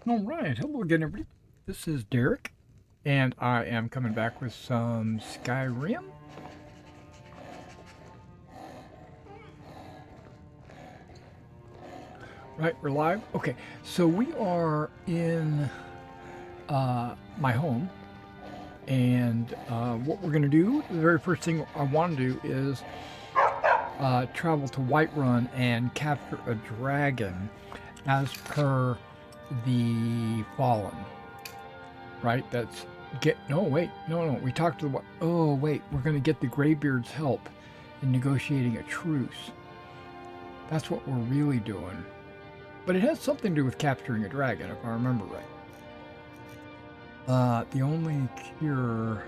All right, hello again, everybody. This is Derek, and I am coming back with some Skyrim. Right, we're live. Okay, so we are in my home, and what we're going to do, the very first thing I want to do is travel to Whiterun and capture a dragon as per the Fallen. Right? That's no, we talked to the we're gonna get the Greybeard's help in negotiating a truce. That's what we're really doing. But it has something to do with capturing a dragon, if I remember right. The only cure,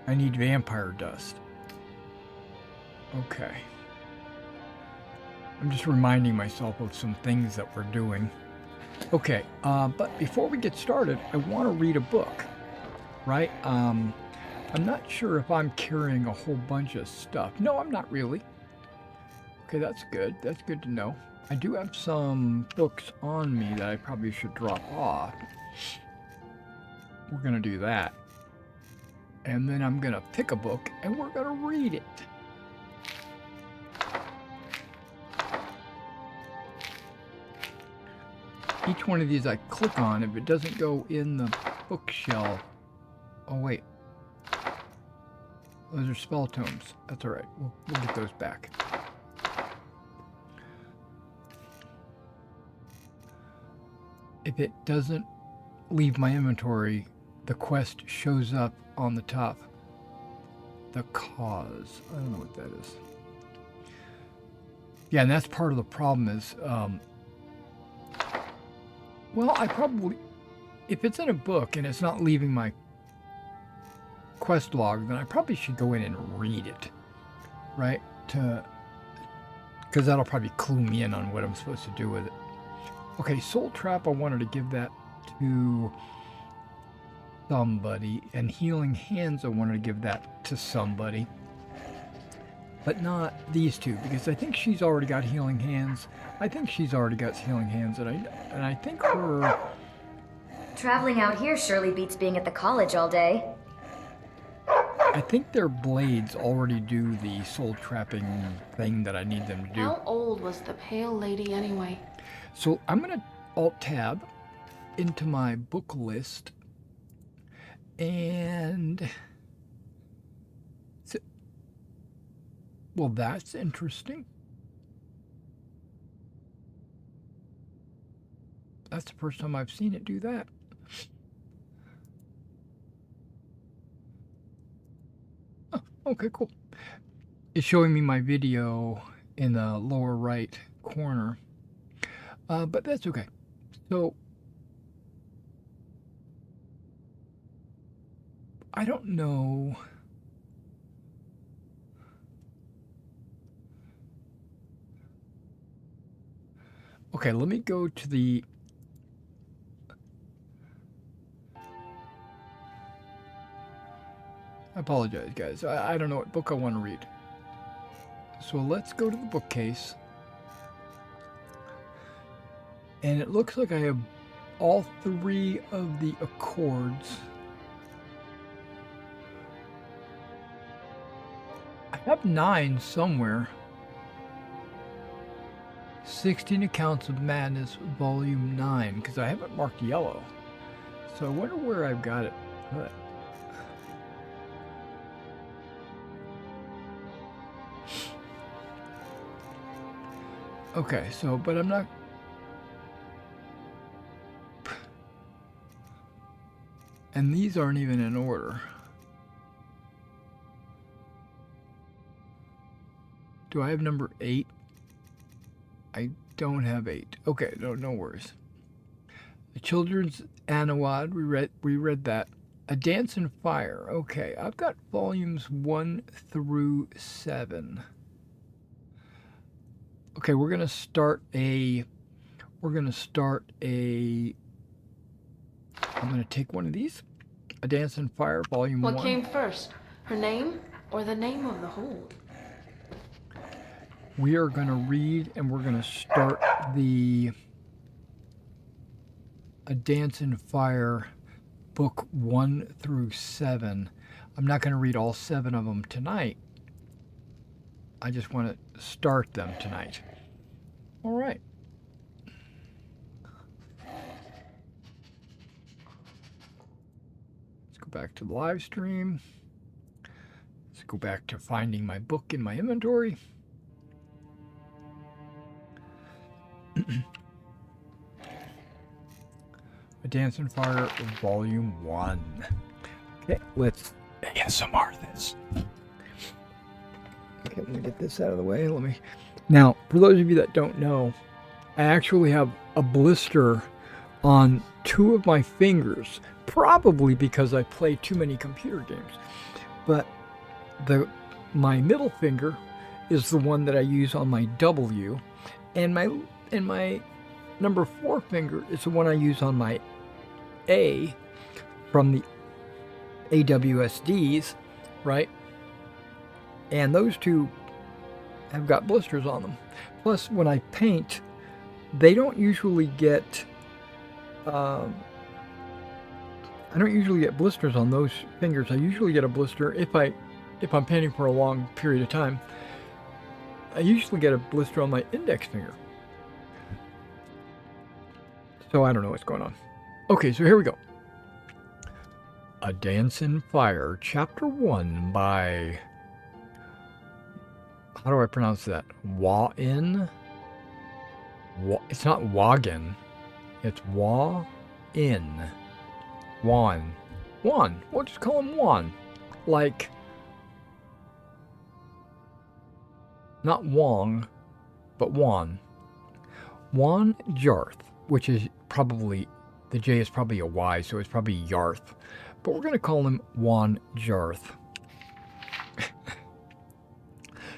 I need vampire dust. Okay. I'm just reminding myself of some things that we're doing. Okay, but before we get started, I want to read a book, right? I'm not sure if I'm carrying a whole bunch of stuff. No, I'm not really. Okay, that's good. That's good to know. I do have some books on me that I probably should drop off. We're going to do that. And then I'm going to pick a book and we're going to read it. Each one of these I click on, if it doesn't go in the bookshelf. Oh, wait. Those are spell tomes. That's all right. We'll get those back. If it doesn't leave my inventory, the quest shows up on the top. The cause. I don't know what that is. Yeah, and that's part of the problem is... well, I probably, if it's in a book and it's not leaving my quest log, then I probably should go in and read it, right? Because that'll probably clue me in on what I'm supposed to do with it. Okay, Soul Trap, I wanted to give that to somebody, and Healing Hands, I wanted to give that to somebody. But not these two, because I think she's already got Healing Hands. I think she's already got Healing Hands, and I think her... Traveling out here surely beats being at the college all day. I think their blades already do the soul trapping thing that I need them to do. How old was the pale lady anyway? So I'm going to Alt-Tab into my book list, and... well, that's interesting. That's the first time I've seen it do that. Oh, okay, cool. It's showing me my video in the lower right corner. But that's okay. So, I don't know... okay, let me go to the... I apologize, guys. I don't know what book I want to read. So let's go to the bookcase. And it looks like I have all three of the Accords. I have 9 somewhere. 16 Accounts of Madness, Volume 9, because I haven't marked yellow. So I wonder where I've got it put. Okay, so, but I'm not... and these aren't even in order. Do I have number 8? I don't have 8. Okay, no worries. The Children's Anawad, we read that. A Dance in Fire. Okay, I've got volumes 1 through 7. Okay, we're gonna start a. I'm gonna take one of these. A Dance in Fire, volume 1. What came first? Her name or the name of the hold? We are gonna read and we're gonna start the A Dance in Fire, book 1 through 7. I'm not going to read all 7 of them tonight. I just want to start them tonight. All right. Let's go back to the live stream. Let's go back to finding my book in my inventory. A Dance in Fire, Volume 1. Okay, let's ASMR this. Okay, let me get this out of the way. Now, for those of you that don't know, I actually have a blister on 2 of my fingers, probably because I play too many computer games. But my middle finger is the one that I use on my W, and my number 4 finger is the one I use on my A from the AWSDs, right? And those 2 have got blisters on them. Plus, when I paint, they don't usually get I don't usually get blisters on those fingers. I usually get a blister if I'm painting for a long period of time. I usually get a blister on my index finger. So I don't know what's going on. Okay, so here we go. A Dance in Fire, Chapter 1 by... How do I pronounce that? It's not Wagen. It's Wa-in. Juan. We'll just call him Juan. Like... Not Wong, but Juan. Juan Jarth, which is probably... The J is probably a Y, so it's probably Yarth. But we're going to call him Juan Jarth.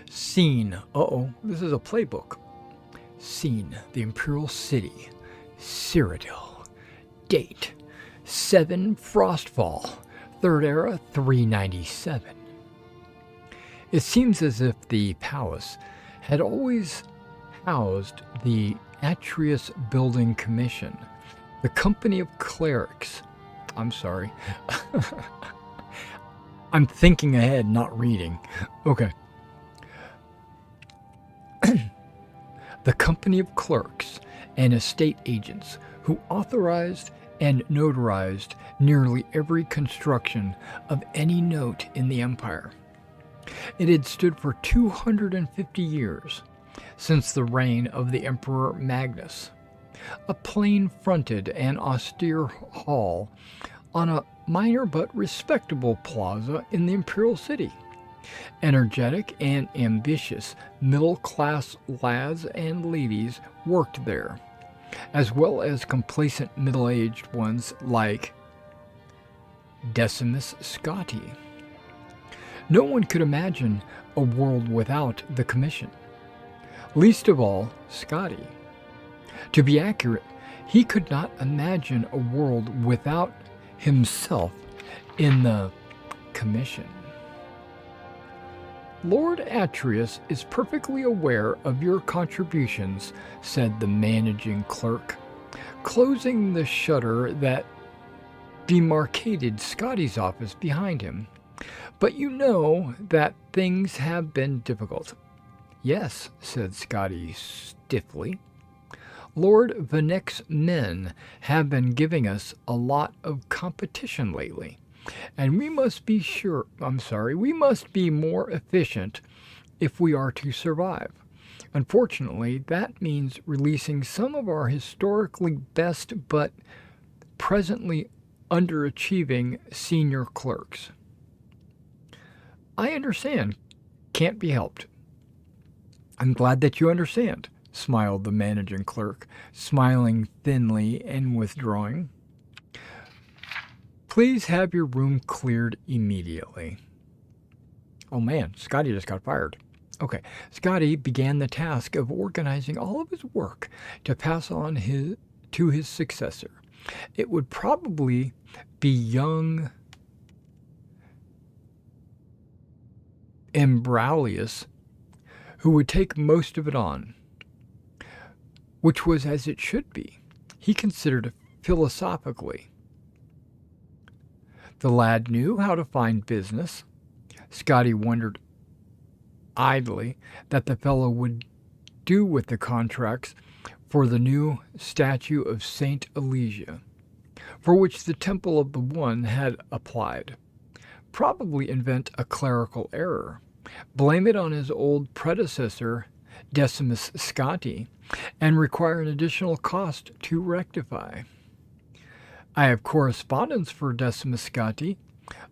Scene. Uh-oh, this is a playbook. Scene, the Imperial City. Cyrodiil. Date, 7 Frostfall. 3rd Era, 397. It seems as if the palace had always housed the Atreus Building Commission, the company of clerics. I'm sorry. I'm thinking ahead, not reading. Okay. The company of clerks and estate agents who authorized and notarized nearly every construction of any note in the empire. It had stood for 250 years, since the reign of the Emperor Magnus. A plain-fronted and austere hall on a minor but respectable plaza in the Imperial City. Energetic and ambitious middle-class lads and ladies worked there, as well as complacent middle-aged ones like Decimus Scotti. No one could imagine a world without the Commission, least of all Scotti. To be accurate, he could not imagine a world without himself in the Commission. Lord Atreus is perfectly aware of your contributions, said the managing clerk, closing the shutter that demarcated Scotty's office behind him. But you know that things have been difficult. Yes, said Scotty stiffly. Lord Venek's men have been giving us a lot of competition lately. And we must be we must be more efficient if we are to survive. Unfortunately, that means releasing some of our historically best but presently underachieving senior clerks. I understand. Can't be helped. I'm glad that you understand, smiled the managing clerk, smiling thinly and withdrawing. Please have your room cleared immediately. Oh man, Scotty just got fired. Okay, Scotty began the task of organizing all of his work to pass on to his successor. It would probably be young Embraulius who would take most of it on, which was as it should be. He considered philosophically. The lad knew how to find business. Scotty wondered idly that the fellow would do with the contracts for the new statue of Saint Elysia, for which the Temple of the One had applied. Probably invent a clerical error, blame it on his old predecessor, Decimus Scotti, and require an additional cost to rectify. I have correspondence for Decimus Scotti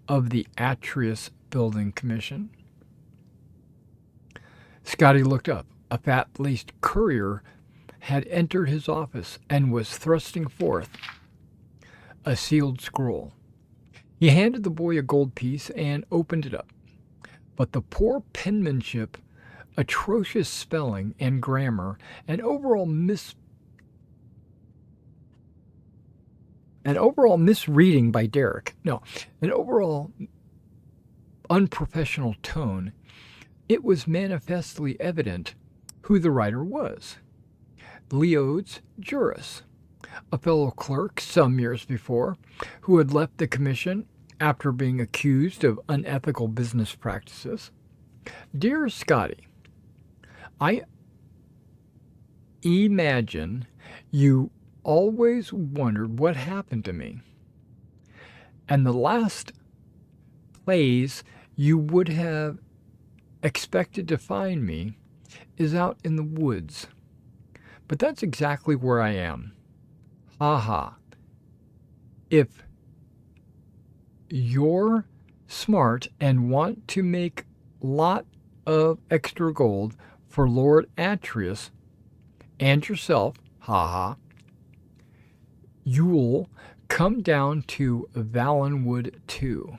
of the Atreus Building Commission. Scotty looked up. A fat-laced courier had entered his office and was thrusting forth a sealed scroll. He handed the boy a gold piece and opened it up. But the poor penmanship, atrocious spelling and grammar, and overall misreading by Derek. No, an overall unprofessional tone. It was manifestly evident who the writer was. Leodes Juris, a fellow clerk some years before, who had left the commission after being accused of unethical business practices. Dear Scotty, I imagine you always wondered what happened to me. And the last place you would have expected to find me is out in the woods. But that's exactly where I am. Ha ha. If you're smart and want to make lot of extra gold for Lord Atreus and yourself, ha ha, you'll come down to Valenwood too.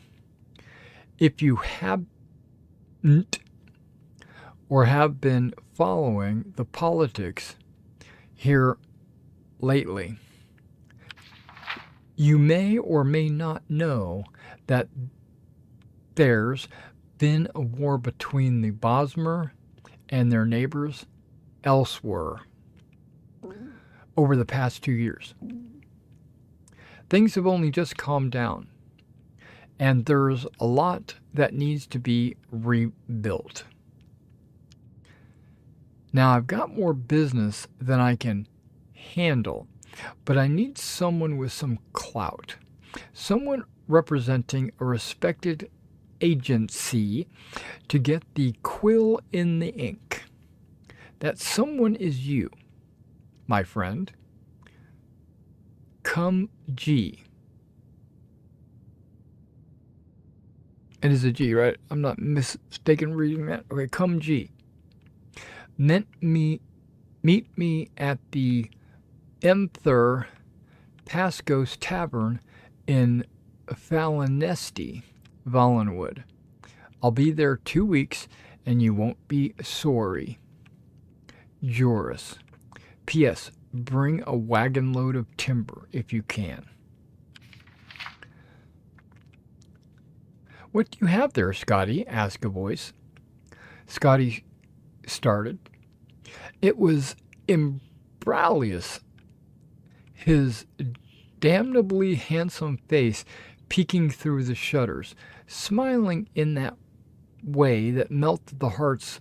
If you haven't or have been following the politics here lately, you may or may not know that there's been a war between the Bosmer and their neighbors elsewhere over the past 2 years. Things have only just calmed down, and there's a lot that needs to be rebuilt. Now, I've got more business than I can handle, but I need someone with some clout, someone representing a respected agency to get the quill in the ink. That someone is you, my friend. Come G. It is a G, right? I'm not mistaken reading that. Okay, come G. Meet me at the Emther Pascos Tavern in Falinesti, Valenwood. I'll be there 2 weeks, and you won't be sorry. Joris. P.S. Bring a wagon load of timber if you can. What do you have there, Scotty? Asked a voice. Scotty started. It was Imbralius, his damnably handsome face peeking through the shutters, smiling in that way that melted the hearts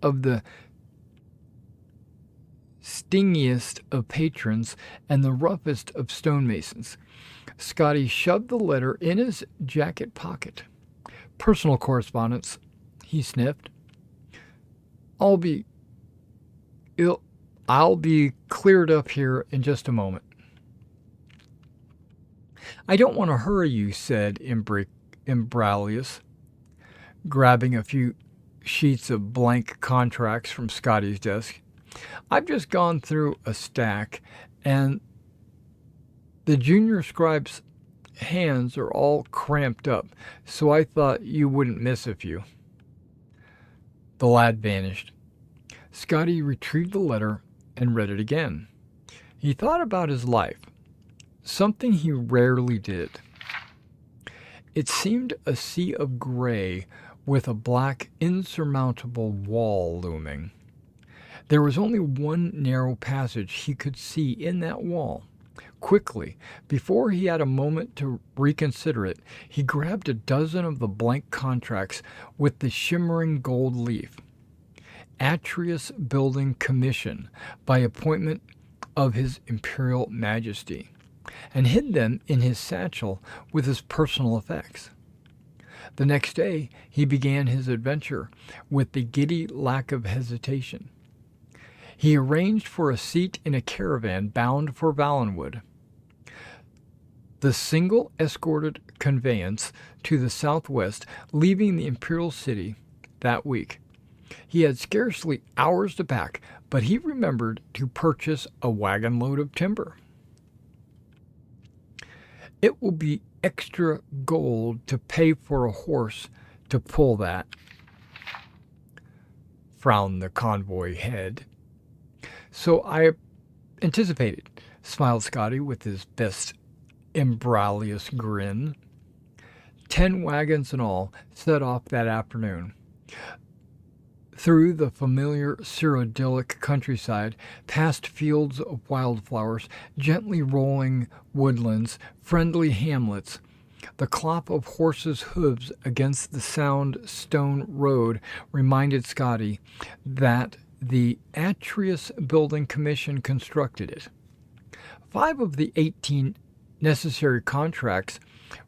of the stingiest of patrons and the roughest of stonemasons. Scotty shoved the letter in his jacket pocket. Personal correspondence, he sniffed. I'll be cleared up here in just a moment. I don't want to hurry you, said Imbralius, grabbing a few sheets of blank contracts from Scotty's desk. I've just gone through a stack, and the junior scribe's hands are all cramped up, so I thought you wouldn't miss a few. The lad vanished. Scotty retrieved the letter and read it again. He thought about his life, something he rarely did. It seemed a sea of gray with a black, insurmountable wall looming. There was only one narrow passage he could see in that wall, Quickly, before he had a moment to reconsider it, he grabbed a dozen of the blank contracts with the shimmering gold leaf. Atreus Building Commission by appointment of His Imperial Majesty, and hid them in his satchel with his personal effects. The next day, he began his adventure with the giddy lack of hesitation. He arranged for a seat in a caravan bound for Valenwood, the single escorted conveyance to the southwest, leaving the Imperial City that week. He had scarcely hours to pack, but he remembered to purchase a wagon load of timber. It will be extra gold to pay for a horse to pull that, frowned the convoy head. So I anticipated, smiled Scotty with his best Imbralius grin. 10 wagons in all set off that afternoon. Through the familiar Cyrodiilic countryside, past fields of wildflowers, gently rolling woodlands, friendly hamlets. The clop of horses' hooves against the sound stone road reminded Scotty that the Atreus Building Commission constructed it. 5 of the 18 necessary contracts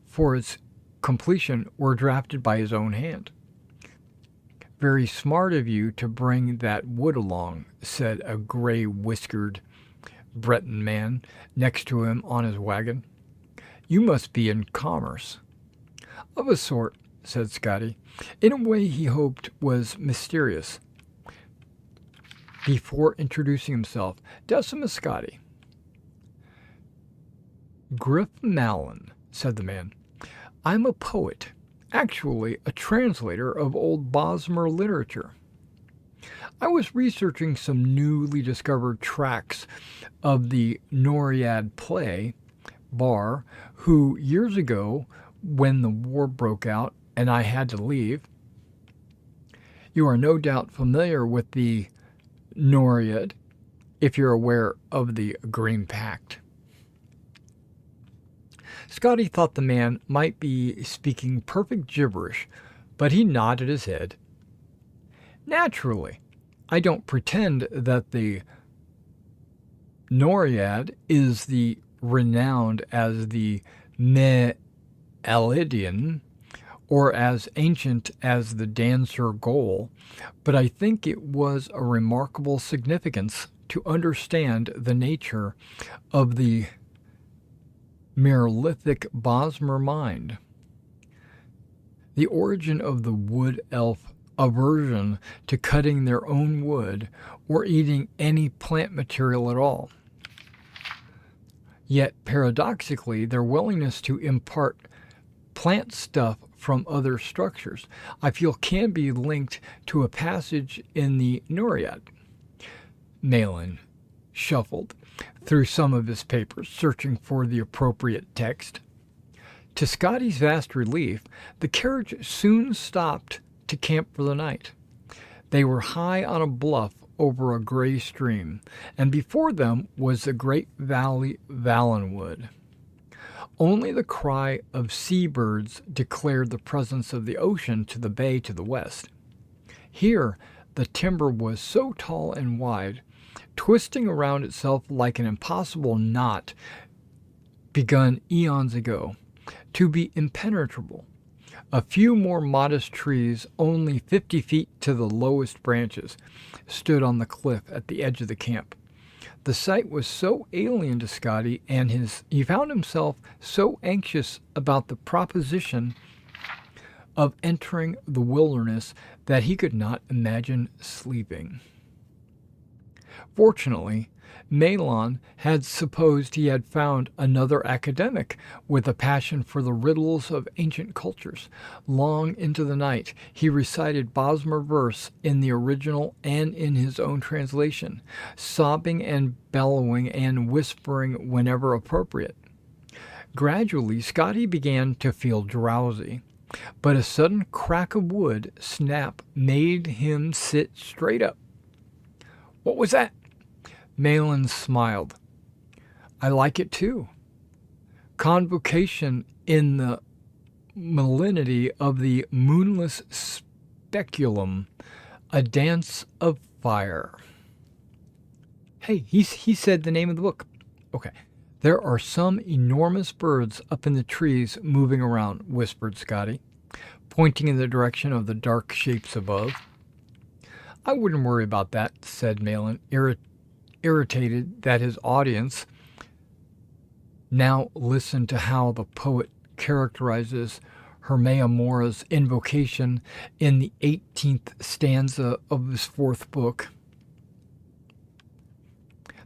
for its completion were drafted by his own hand. Very smart of you to bring that wood along, said a gray-whiskered Breton man next to him on his wagon. You must be in commerce. Of a sort, said Scotty, in a way he hoped was mysterious. Before introducing himself, Decimus Scotty. Griff Mallon, said the man. I'm a poet, actually a translator of old Bosmer literature. I was researching some newly discovered tracts of the Noriad play, Bar, who years ago, when the war broke out and I had to leave. You are no doubt familiar with the Noriad, if you're aware of the Green Pact. Scotty thought the man might be speaking perfect gibberish, but he nodded his head. Naturally, I don't pretend that the Noriad is the renowned as the Me'elidian, or as ancient as the Dancer Goal, but I think it was a remarkable significance to understand the nature of the Merolithic Bosmer mind. The origin of the wood elf aversion to cutting their own wood or eating any plant material at all. Yet, paradoxically, their willingness to impart plant stuff from other structures, I feel can be linked to a passage in the Noriad. Malin shuffled through some of his papers, searching for the appropriate text. To Scotty's vast relief, the carriage soon stopped to camp for the night. They were high on a bluff over a gray stream, and before them was the great valley Valenwood. Only the cry of seabirds declared the presence of the ocean to the bay to the west. Here, the timber was so tall and wide, twisting around itself like an impossible knot begun eons ago, to be impenetrable. A few more modest trees, only 50 feet to the lowest branches, stood on the cliff at the edge of the camp. The sight was so alien to Scotty, and he found himself so anxious about the proposition of entering the wilderness that he could not imagine sleeping. Fortunately, Malon had supposed he had found another academic with a passion for the riddles of ancient cultures. Long into the night, he recited Bosmer verse in the original and in his own translation, sobbing and bellowing and whispering whenever appropriate. Gradually, Scotty began to feel drowsy, but a sudden crack of wood snap made him sit straight up. What was that? Malin smiled. I like it too. Convocation in the malignity of the moonless speculum, a dance of fire. Hey, he said the name of the book. Okay. There are some enormous birds up in the trees moving around, whispered Scotty, pointing in the direction of the dark shapes above. I wouldn't worry about that, said Malin, irritated that his audience now listened to how the poet characterizes Hermaeomora's invocation in the 18th stanza of his 4th book.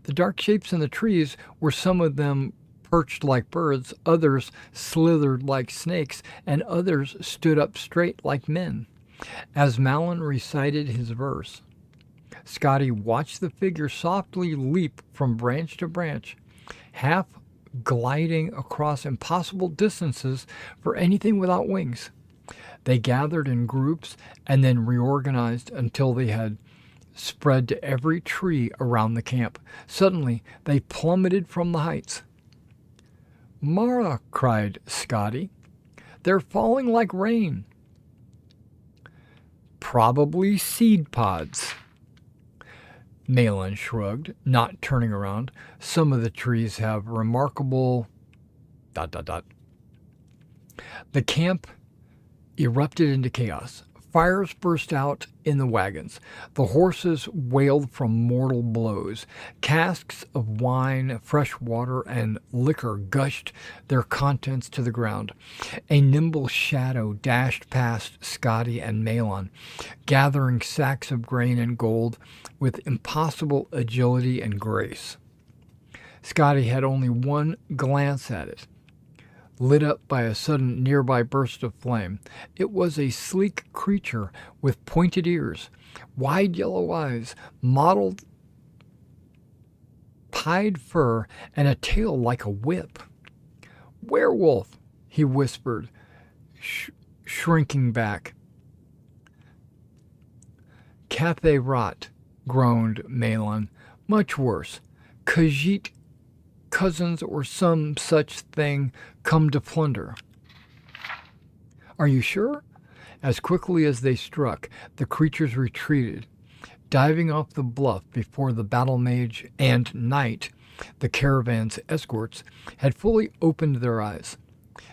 The dark shapes in the trees were some of them perched like birds, others slithered like snakes, and others stood up straight like men. As Malin recited his verse, Scotty watched the figure softly leap from branch to branch, half gliding across impossible distances for anything without wings. They gathered in groups and then reorganized until they had spread to every tree around the camp. Suddenly, they plummeted from the heights. Mara, cried Scotty, they're falling like rain. Probably seed pods. Malin shrugged, not turning around. Some of the trees have remarkable... ... The camp erupted into chaos. Fires burst out in the wagons. The horses wailed from mortal blows. Casks of wine, fresh water, and liquor gushed their contents to the ground. A nimble shadow dashed past Scotty and Malin, gathering sacks of grain and gold with impossible agility and grace. Scotty had only one glance at it, lit up by a sudden nearby burst of flame. It was a sleek creature with pointed ears, wide yellow eyes, mottled pied fur, and a tail like a whip. Werewolf, he whispered, shrinking back. Cathay rot, groaned Malin. Much worse. Khajiit cousins or some such thing come to plunder. Are you sure? As quickly as they struck, the creatures retreated, diving off the bluff before the battle mage and knight, the caravan's escorts, had fully opened their eyes.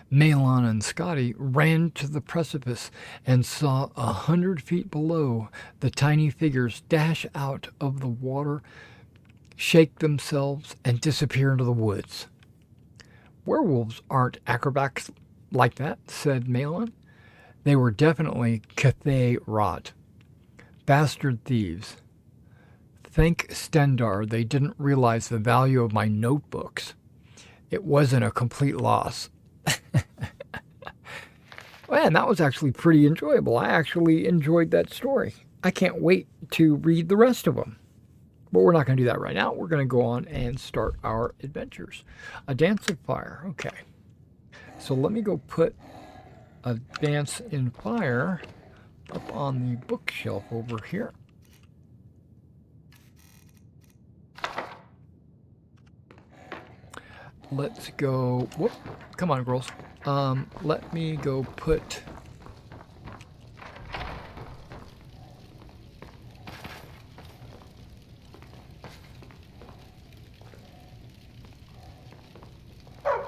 Malin and Scotty ran to the precipice and saw 100 feet below the tiny figures dash out of the water, shake themselves, and disappear into the woods. Werewolves aren't acrobats like that, said Malin. They were definitely Cathay rot. Bastard thieves. Thank Stendar they didn't realize the value of my notebooks. It wasn't a complete loss. Man, that was actually pretty enjoyable. I actually enjoyed that story. I can't wait to read the rest of them. But we're not going to do that right now. We're going to go on and start our adventures. A Dance of Fire. Okay. So let me go put A Dance in Fire up on the bookshelf over here. Let's go. Whoop. Come on, girls. Let me go put...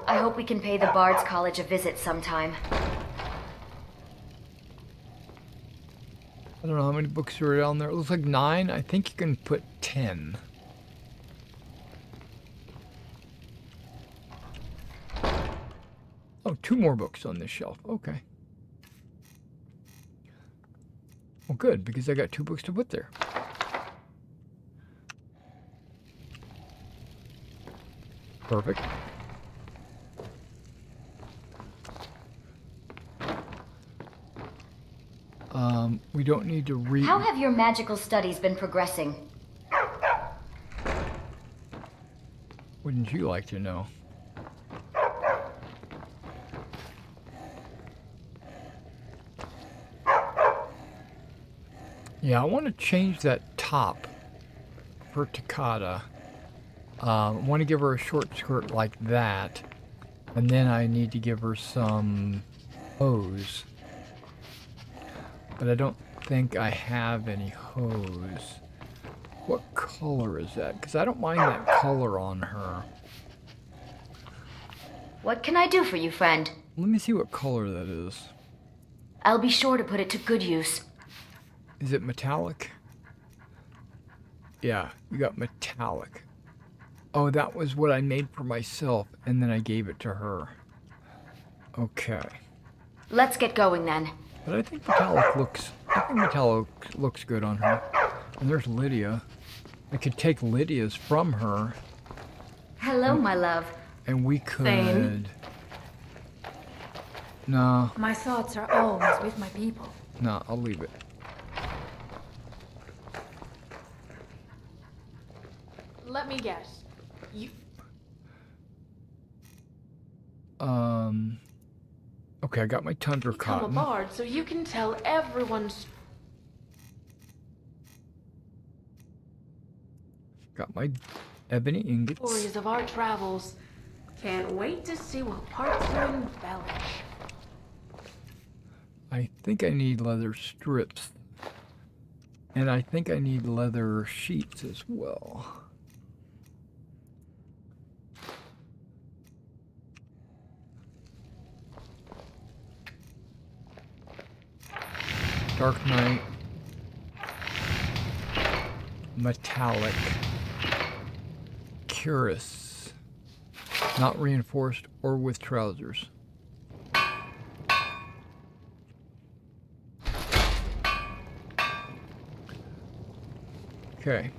I hope we can pay the Bard's College a visit sometime. I don't know how many books are down there. It looks like 9. I think you can put 10. Oh, 2 more books on this shelf. Okay. Well, good, because I got 2 books to put there. Perfect. We don't need to read... How have your magical studies been progressing? Wouldn't you like to know? Yeah, I want to change that top for Takata. I want to give her a short skirt like that. And then I need to give her some hose. But I don't think I have any hose. What color is that? Because I don't mind that color on her. What can I do for you, friend? Let me see what color that is. I'll be sure to put it to good use. Is it metallic? Yeah, you got metallic. Oh, that was what I made for myself, and then I gave it to her. Okay. Let's get going then. But I think metallic looks good on her. And there's Lydia. I could take Lydia's from her. Hello, my love. And we could... Thane? No, My thoughts are always with my people. no, I'll leave it. Let me guess. You... Okay, I got my tundra become a cotton. bard so you can tell everyone's... Got my ebony ingots. stories of our travels. Can't wait to see what parts you embellish. I think I need leather strips. And I think I need leather sheets as well. Dark Knight. Metallic. Cuirass. Not reinforced or with trousers. Okay.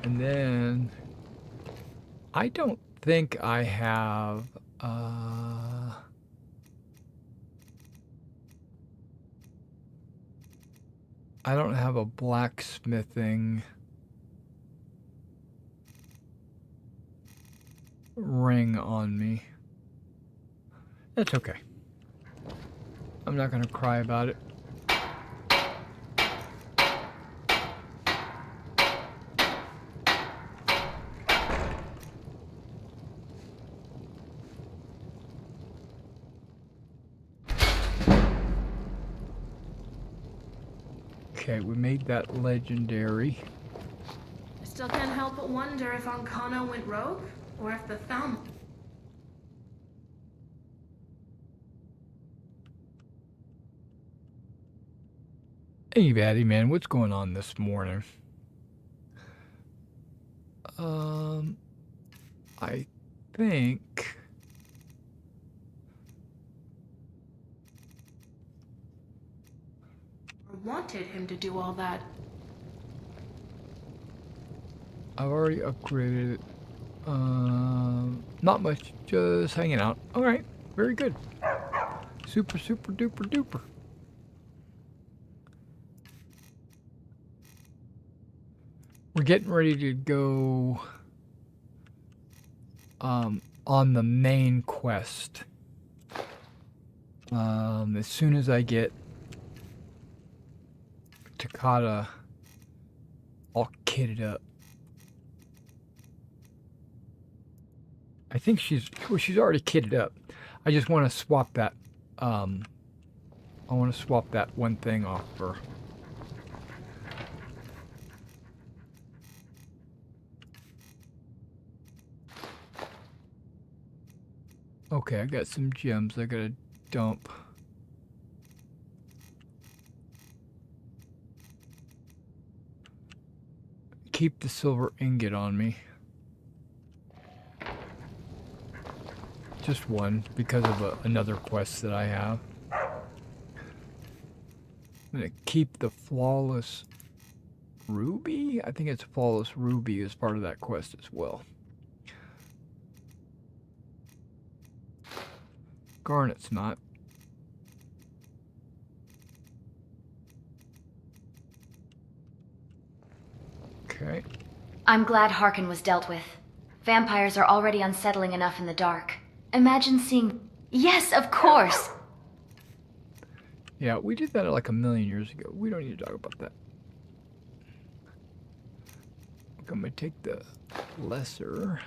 And then I don't think I have I don't have a blacksmithing ring on me. That's okay. I'm not going to cry about it. Okay, we made that legendary. I still can't help but wonder if Ancano went rogue, or if the thumb... Hey, Batty man, what's going on this morning? I think wanted him to do all that. I've already upgraded it. Not much, just hanging out. All right, very good. Super, super duper duper. We're getting ready to go on the main quest. As soon as I get Takata all kitted up. I think she's already kitted up. I just want to swap that I want to swap that one thing off for her. Okay, I got some gems I gotta dump. Keep the silver ingot on me. Just one, because of another quest that I have. I'm gonna keep the flawless ruby? I think it's flawless ruby as part of that quest as well. Garnet's not. Okay. I'm glad Harkin was dealt with. Vampires are already unsettling enough in the dark. Imagine seeing... Yes, of course! Yeah, we did that like a million years ago. We don't need to talk about that. I'm gonna take the lesser.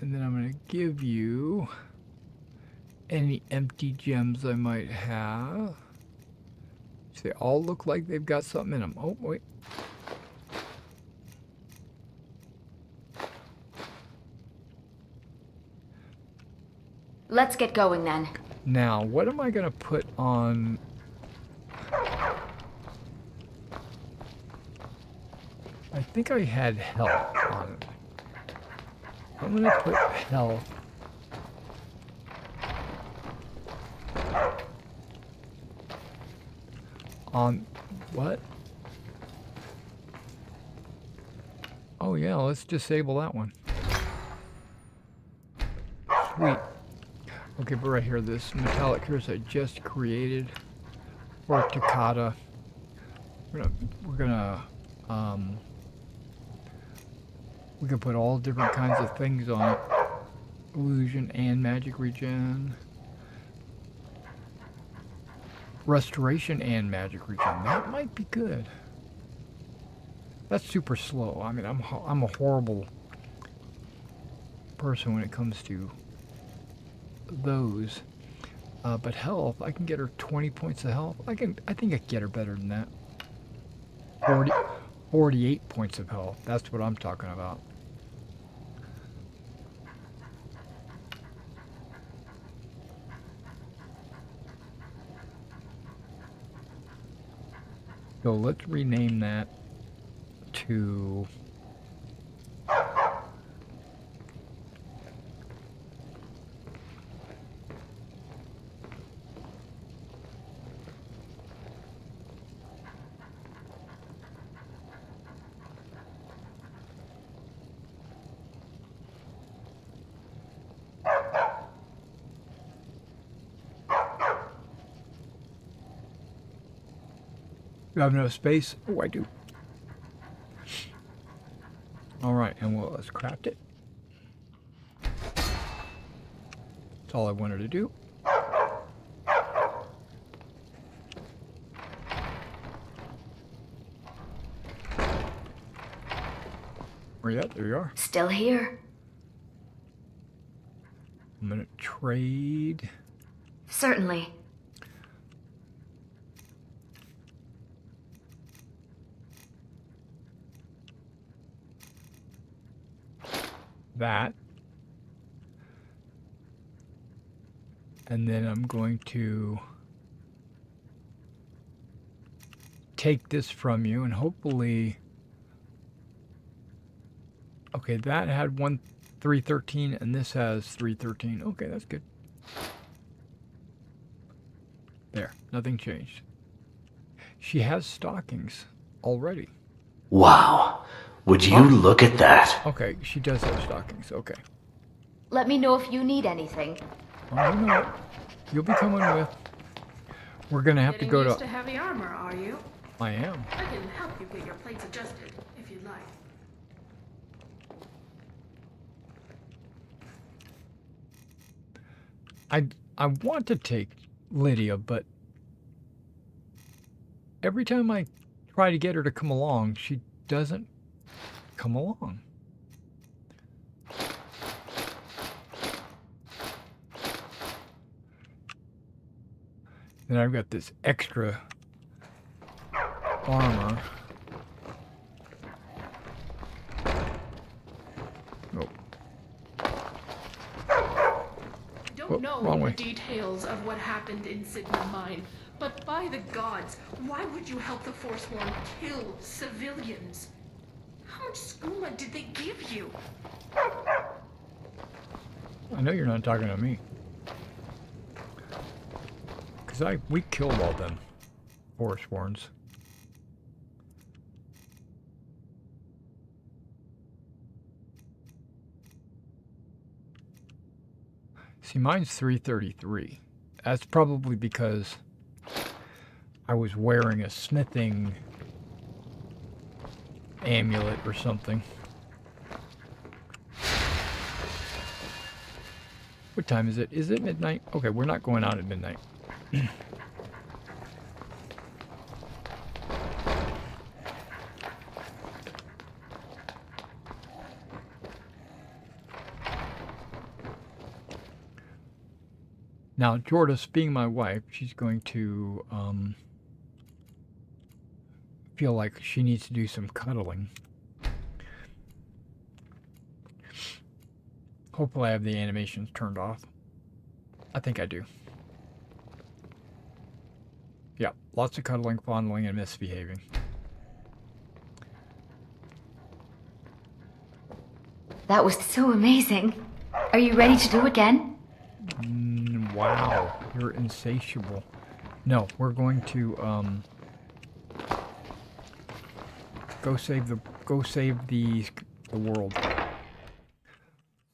And then I'm going to give you any empty gems I might have. So they all look like they've got something in them. Oh, wait. Let's get going then. Now, what am I going to put on? I think I had health on it. I'm going to put health on what? Oh yeah, let's disable that one. Sweet. Okay, but right here, this metallic curse I just created for Takata. We can put all different kinds of things on it. Illusion and magic regen. Restoration and magic regen. That might be good. That's super slow. I mean, I'm a horrible person when it comes to those. But health, I can get her 20 points of health. I think I can get her better than that. 48 points of health. That's what I'm talking about. So let's rename that to You have no space? Oh, I do. All right, and let's craft it. That's all I wanted to do. Where you at? There you are. Still here. I'm gonna trade. Certainly. That. And then I'm going to take this from you and hopefully, okay, that had 313 and this has 313. Okay, that's good. There, nothing changed. She has stockings already. Wow. Would you look at that? Okay, she does have stockings. Okay. Let me know if you need anything. Oh, you know what? You'll be coming with. We're gonna have to go Getting used to. to heavy armor, are you? I am. I can help you get your plates adjusted, if you'd like. I want to take Lydia, but every time I try to get her to come along, she doesn't come along. Then I've got this extra armor. Oh. Don't know wrong the way. details of what happened in Sigma Mine, but by the gods, why would you help the Forsworn kill civilians? How much skooma did they give you? I know you're not talking to me. Because we killed all them Forsworns. See, mine's 333. That's probably because I was wearing a smithing amulet or something. What time is it? Is it midnight? Okay, we're not going out at midnight. Now, Jordis, being my wife, she's going to feel like she needs to do some cuddling. Hopefully I have the animations turned off. I think I do. Yeah, lots of cuddling, fondling, and misbehaving. That was so amazing. Are you ready to do again? Wow, you're insatiable. No, we're going to go save the world.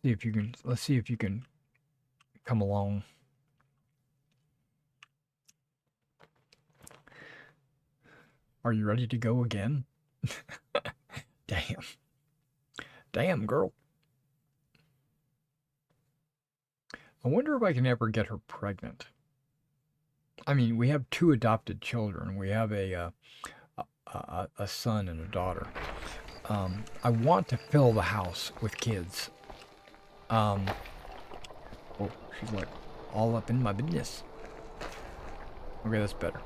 See if you can. Let's see if you can come along. Are you ready to go again? Damn. Damn, girl. I wonder if I can ever get her pregnant. I mean, we have 2 adopted children. We have a son and a daughter. I want to fill the house with kids. Oh, she's like all up in my business. Okay, that's better.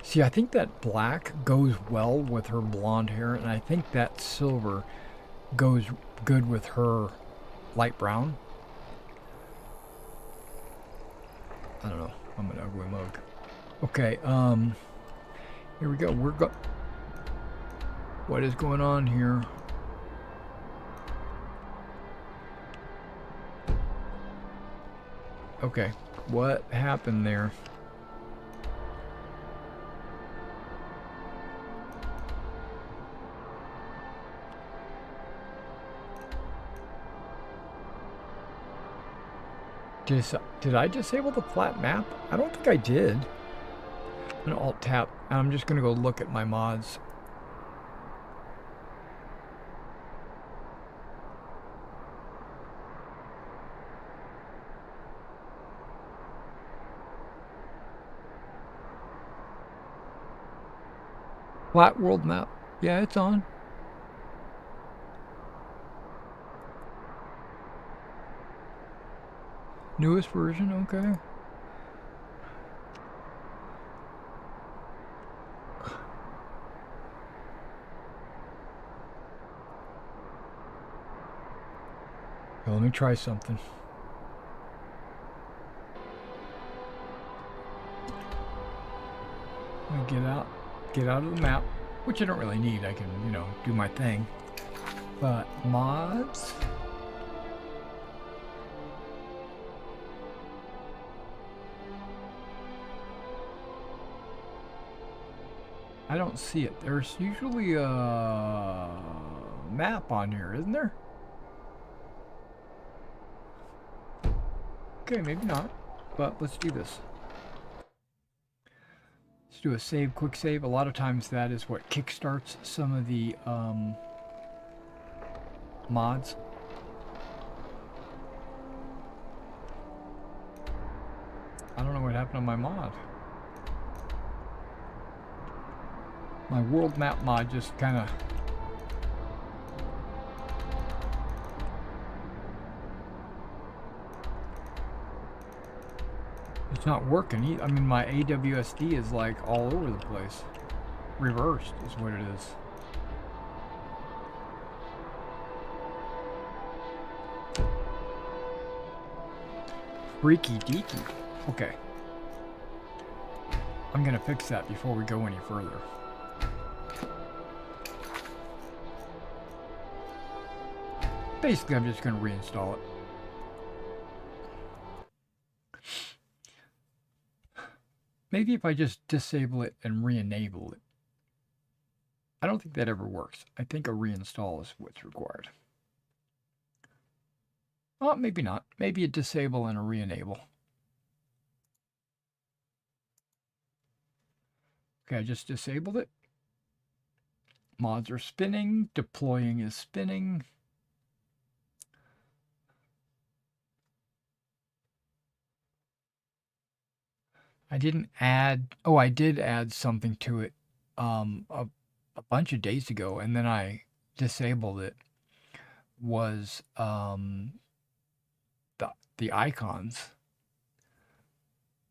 See, I think that black goes well with her blonde hair, and I think that silver goes good with her light brown. I don't know. I'm an ugly mug. Okay, here we go. What is going on here? Okay, what happened there? Did I disable the flat map? I don't think I did. I'm gonna alt tab, and I'm just gonna go look at my mods. Flat world map. Yeah, it's on. Newest version, okay. Okay, let me try something. I'm gonna get out of the map, which I don't really need. I can, you know, do my thing. But mods. I don't see it. There's usually a map on here, isn't there? Okay, maybe not. But let's do this. Let's do a save, quick save. A lot of times that is what kickstarts some of the mods. I don't know what happened on my mod. My world map mod just kind of... It's not working. I mean, my AWSD is like all over the place. Reversed is what it is. Freaky deaky. Okay. I'm gonna fix that before we go any further. Basically, I'm just going to reinstall it. Maybe if I just disable it and re-enable it. I don't think that ever works. I think a reinstall is what's required. Oh, maybe not. Maybe a disable and a re-enable. Okay, I just disabled it. Mods are spinning. Deploying is spinning. I didn't add... Oh, I did add something to it a bunch of days ago, and then I disabled it. Was the icons.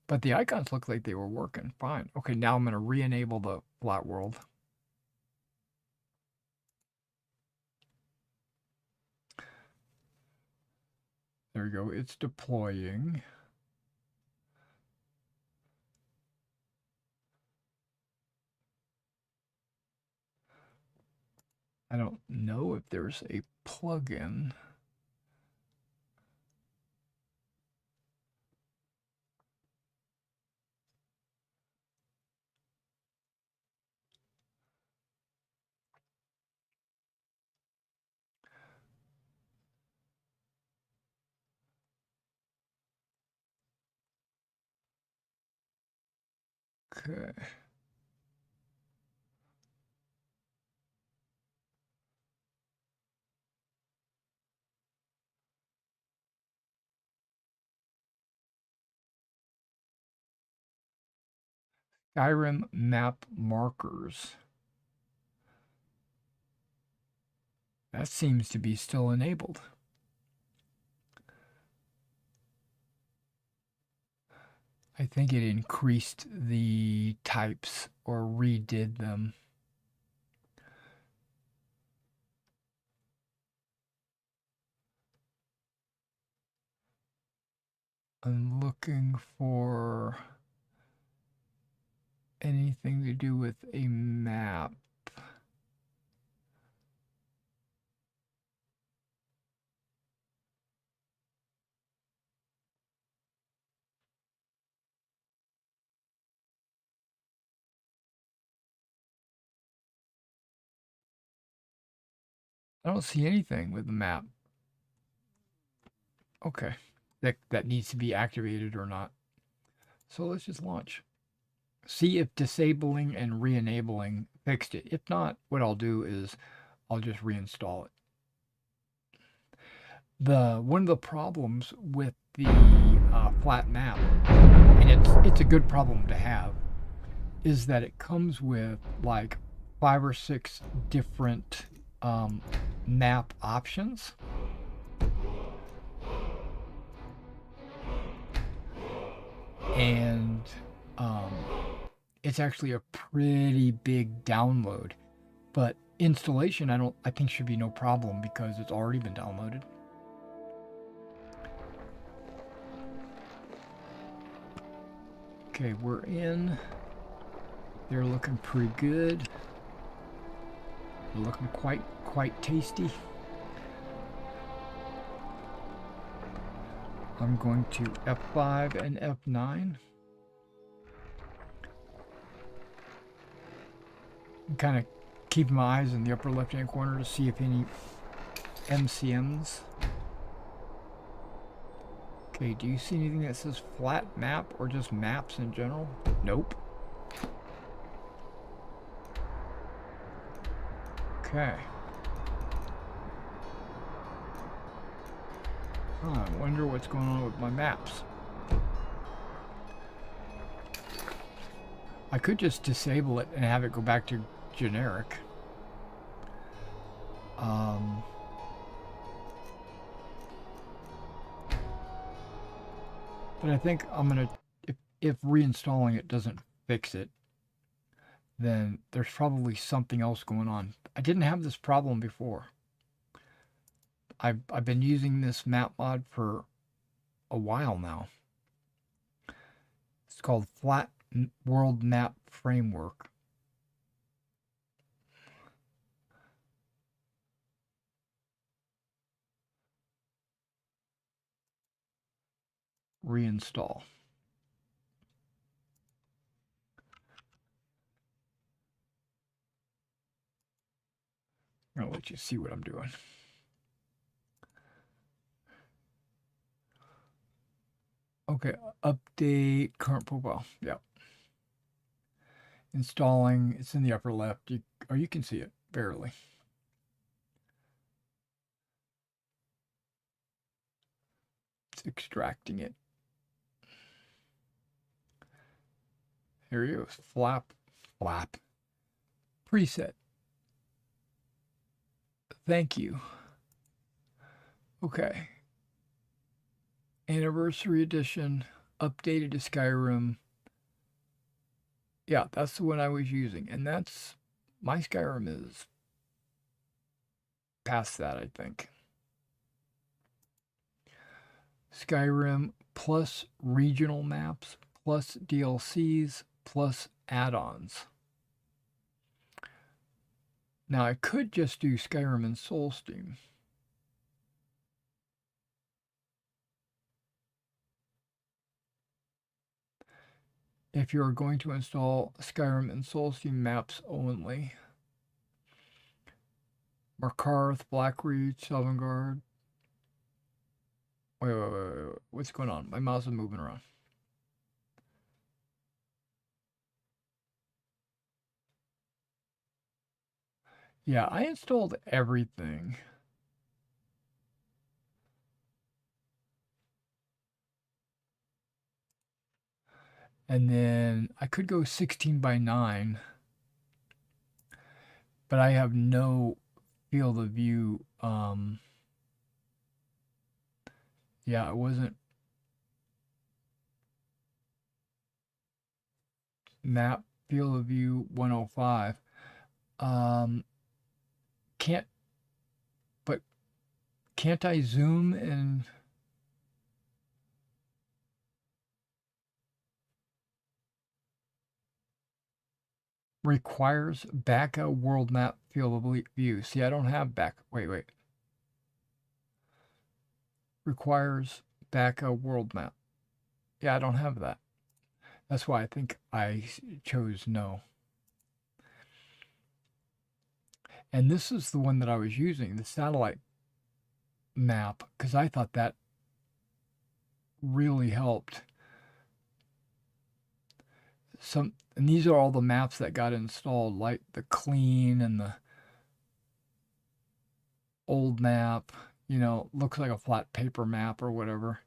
But the icons look like they were working fine. Okay, now I'm going to re-enable the flat world. There we go. It's deploying. I don't know if there's a plugin. Okay. Skyrim map markers. That seems to be still enabled. I think it increased the types or redid them. I'm looking for anything to do with a map. I don't see anything with the map. Okay, that needs to be activated or not. So let's just launch. See if disabling and re-enabling fixed it. If not, what I'll do is I'll just reinstall it. One of the problems with the flat map, and it's a good problem to have, is that it comes with like 5 or 6 different map options. And it's actually a pretty big download, but installation I think should be no problem because it's already been downloaded. Okay, we're in. They're looking pretty good. They're looking quite tasty. I'm going to F5 and F9. I'm kind of keeping my eyes in the upper left-hand corner to see if any MCMs. Okay, do you see anything that says flat map or just maps in general? Nope. Okay. I wonder what's going on with my maps. I could just disable it and have it go back to generic. But I think I'm gonna, if reinstalling it doesn't fix it, then there's probably something else going on. I didn't have this problem before. I've been using this map mod for a while now. It's called Flat World Map Framework. Reinstall. I'll let you see what I'm doing. Okay, update current profile. Yep. Installing, it's in the upper left. You can see it, barely. It's extracting it. Here he goes. Flap. Preset. Thank you. Okay. Anniversary edition. updated to Skyrim. Yeah, that's the one I was using. And that's, my Skyrim is past that, I think. Skyrim plus regional maps, plus DLCs, plus add-ons. Now I could just do Skyrim and Soulsteam. If you're going to install Skyrim and Soulsteam maps only. Markarth, Blackreach, Sovngarde. Wait. What's going on? My mouse is moving around. Yeah, I installed everything. And then I could go 16 by 9, but I have no field of view. Yeah, it wasn't map field of view 105. Can't I zoom and requires back a world map field of view? See, I don't have back. Wait. Requires back a world map. Yeah, I don't have that. That's why I think I chose no. And this is the one that I was using, the satellite map, because I thought that really helped. And these are all the maps that got installed, like the clean and the old map, looks like a flat paper map or whatever.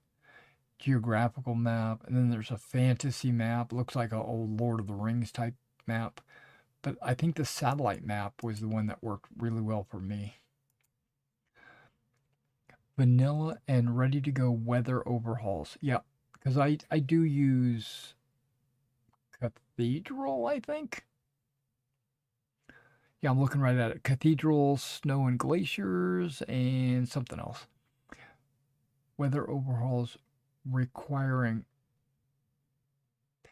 Geographical map, and then there's a fantasy map, looks like an old Lord of the Rings type map. But I think the satellite map was the one that worked really well for me. Vanilla and ready to go weather overhauls. Yeah, because I do use Cathedral, I think. Yeah, I'm looking right at it. Cathedral, snow and glaciers, and something else. Weather overhauls requiring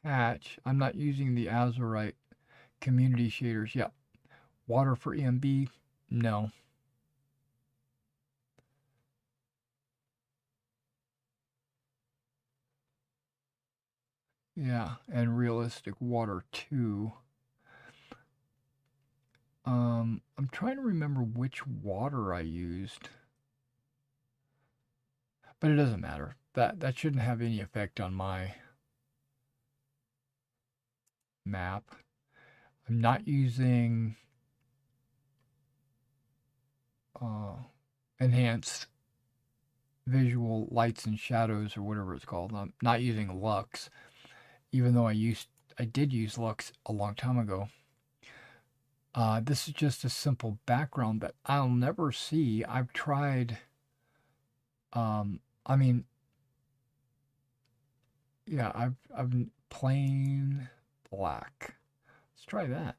patch. I'm not using the Azurite community shaders. Yeah. Water for EMB? No. Yeah, and realistic water too. I'm trying to remember which water I used. But it doesn't matter. That shouldn't have any effect on my map. I'm not using enhanced visual lights and shadows or whatever it's called. I'm not using Lux, even though I did use Lux a long time ago. This is just a simple background that I'll never see. I've tried, yeah, I've plain black. Let's try that.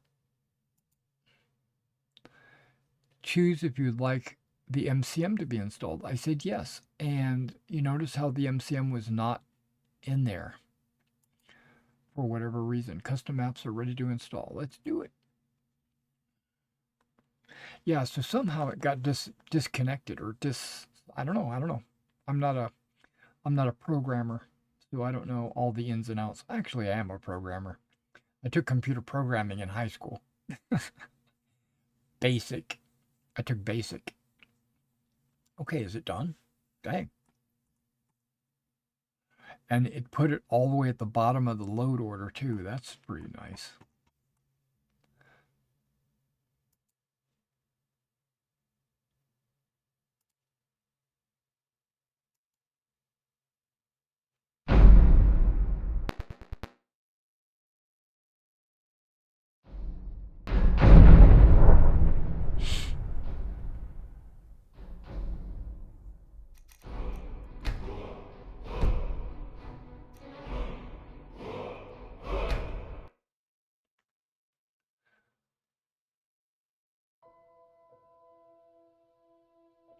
Choose if you'd like the MCM to be installed. I said yes, and you notice how the MCM was not in there for whatever reason. Custom maps are ready to install. Let's do it. Yeah, so somehow it got disconnected or I don't know. I'm not a programmer, so I don't know all the ins and outs. Actually, I am a programmer. I took computer programming in high school. Basic. I took basic. Okay, is it done? Dang. And it put it all the way at the bottom of the load order too. That's pretty nice.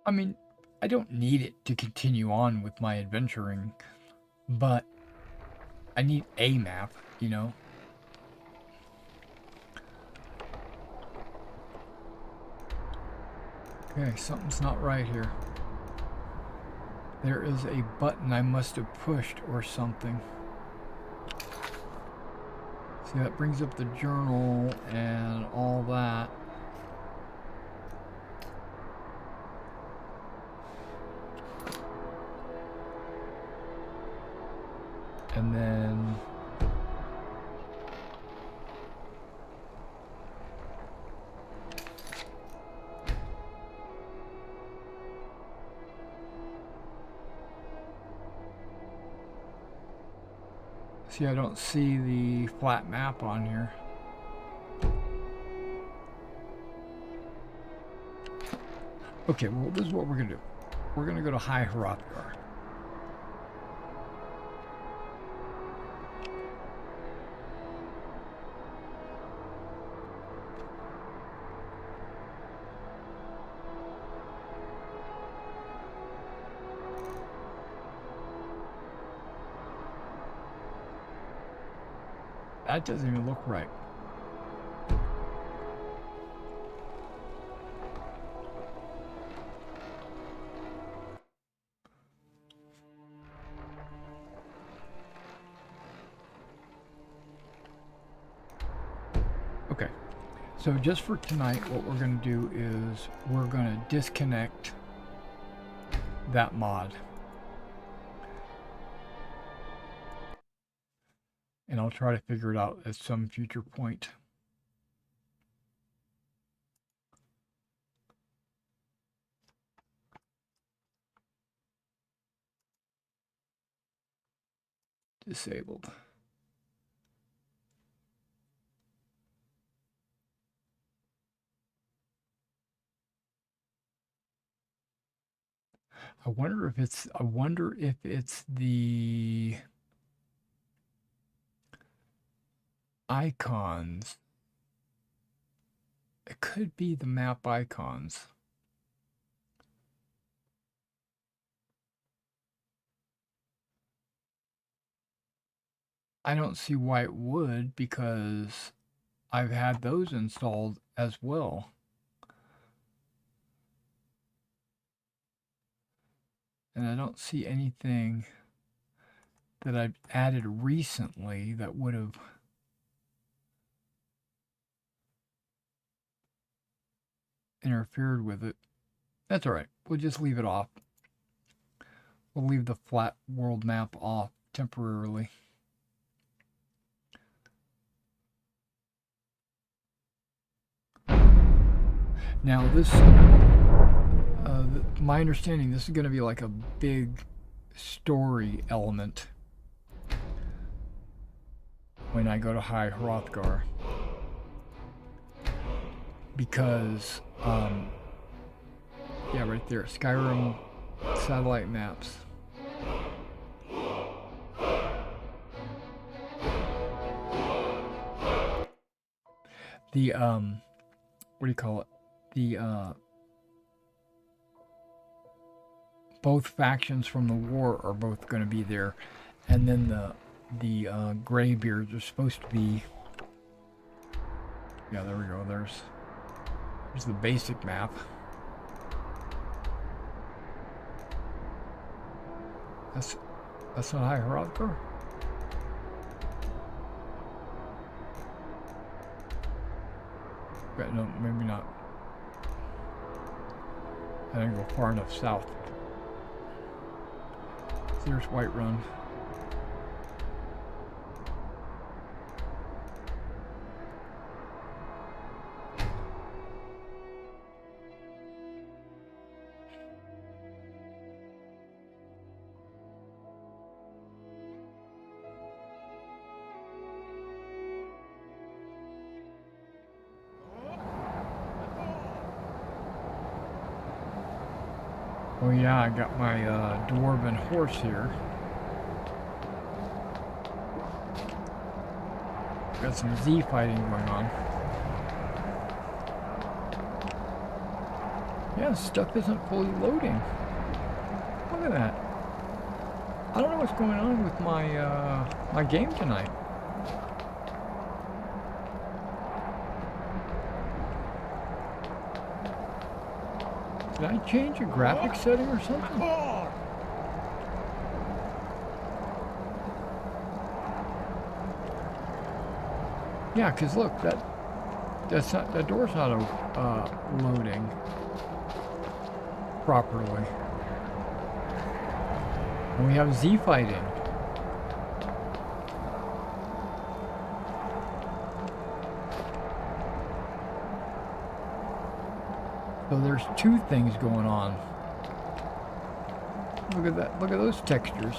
I mean, I don't need it to continue on with my adventuring, but I need a map, you know? Okay, something's not right here. There is a button I must have pushed or something. See, that brings up the journal and all that. And then see, I don't see the flat map on here. Okay, well, this is what we're gonna do. We're gonna go to High Hrothgar. That doesn't even look right. Okay, so just for tonight, what we're going to do is we're going to disconnect that mod. And I'll try to figure it out at some future point. Disabled. I wonder if it's the icons. It could be the map icons. I don't see why it would, because I've had those installed as well. And I don't see anything that I've added recently that would have interfered with it. That's all right. We'll just leave it off. We'll leave the flat world map off temporarily. Now this, my understanding, this is going to be like a big story element when I go to High Hrothgar. Because, yeah, right there, Skyrim satellite maps. The, what do you call it? The, both factions from the war are both going to be there. And then the Greybeards are supposed to be, yeah, there we go, there's the basic map. That's not High Hrothgar? But no, maybe not. I didn't go far enough south. There's Whiterun. Oh yeah, I got my dwarven horse here. Got some Z fighting going on. Yeah, stuff isn't fully loading. Look at that. I don't know what's going on with my my game tonight. Did I change a graphics setting or something? Yeah, because look, that door's not loading properly. And we have Z fighting. So there's two things going on. Look at that. Look at those textures.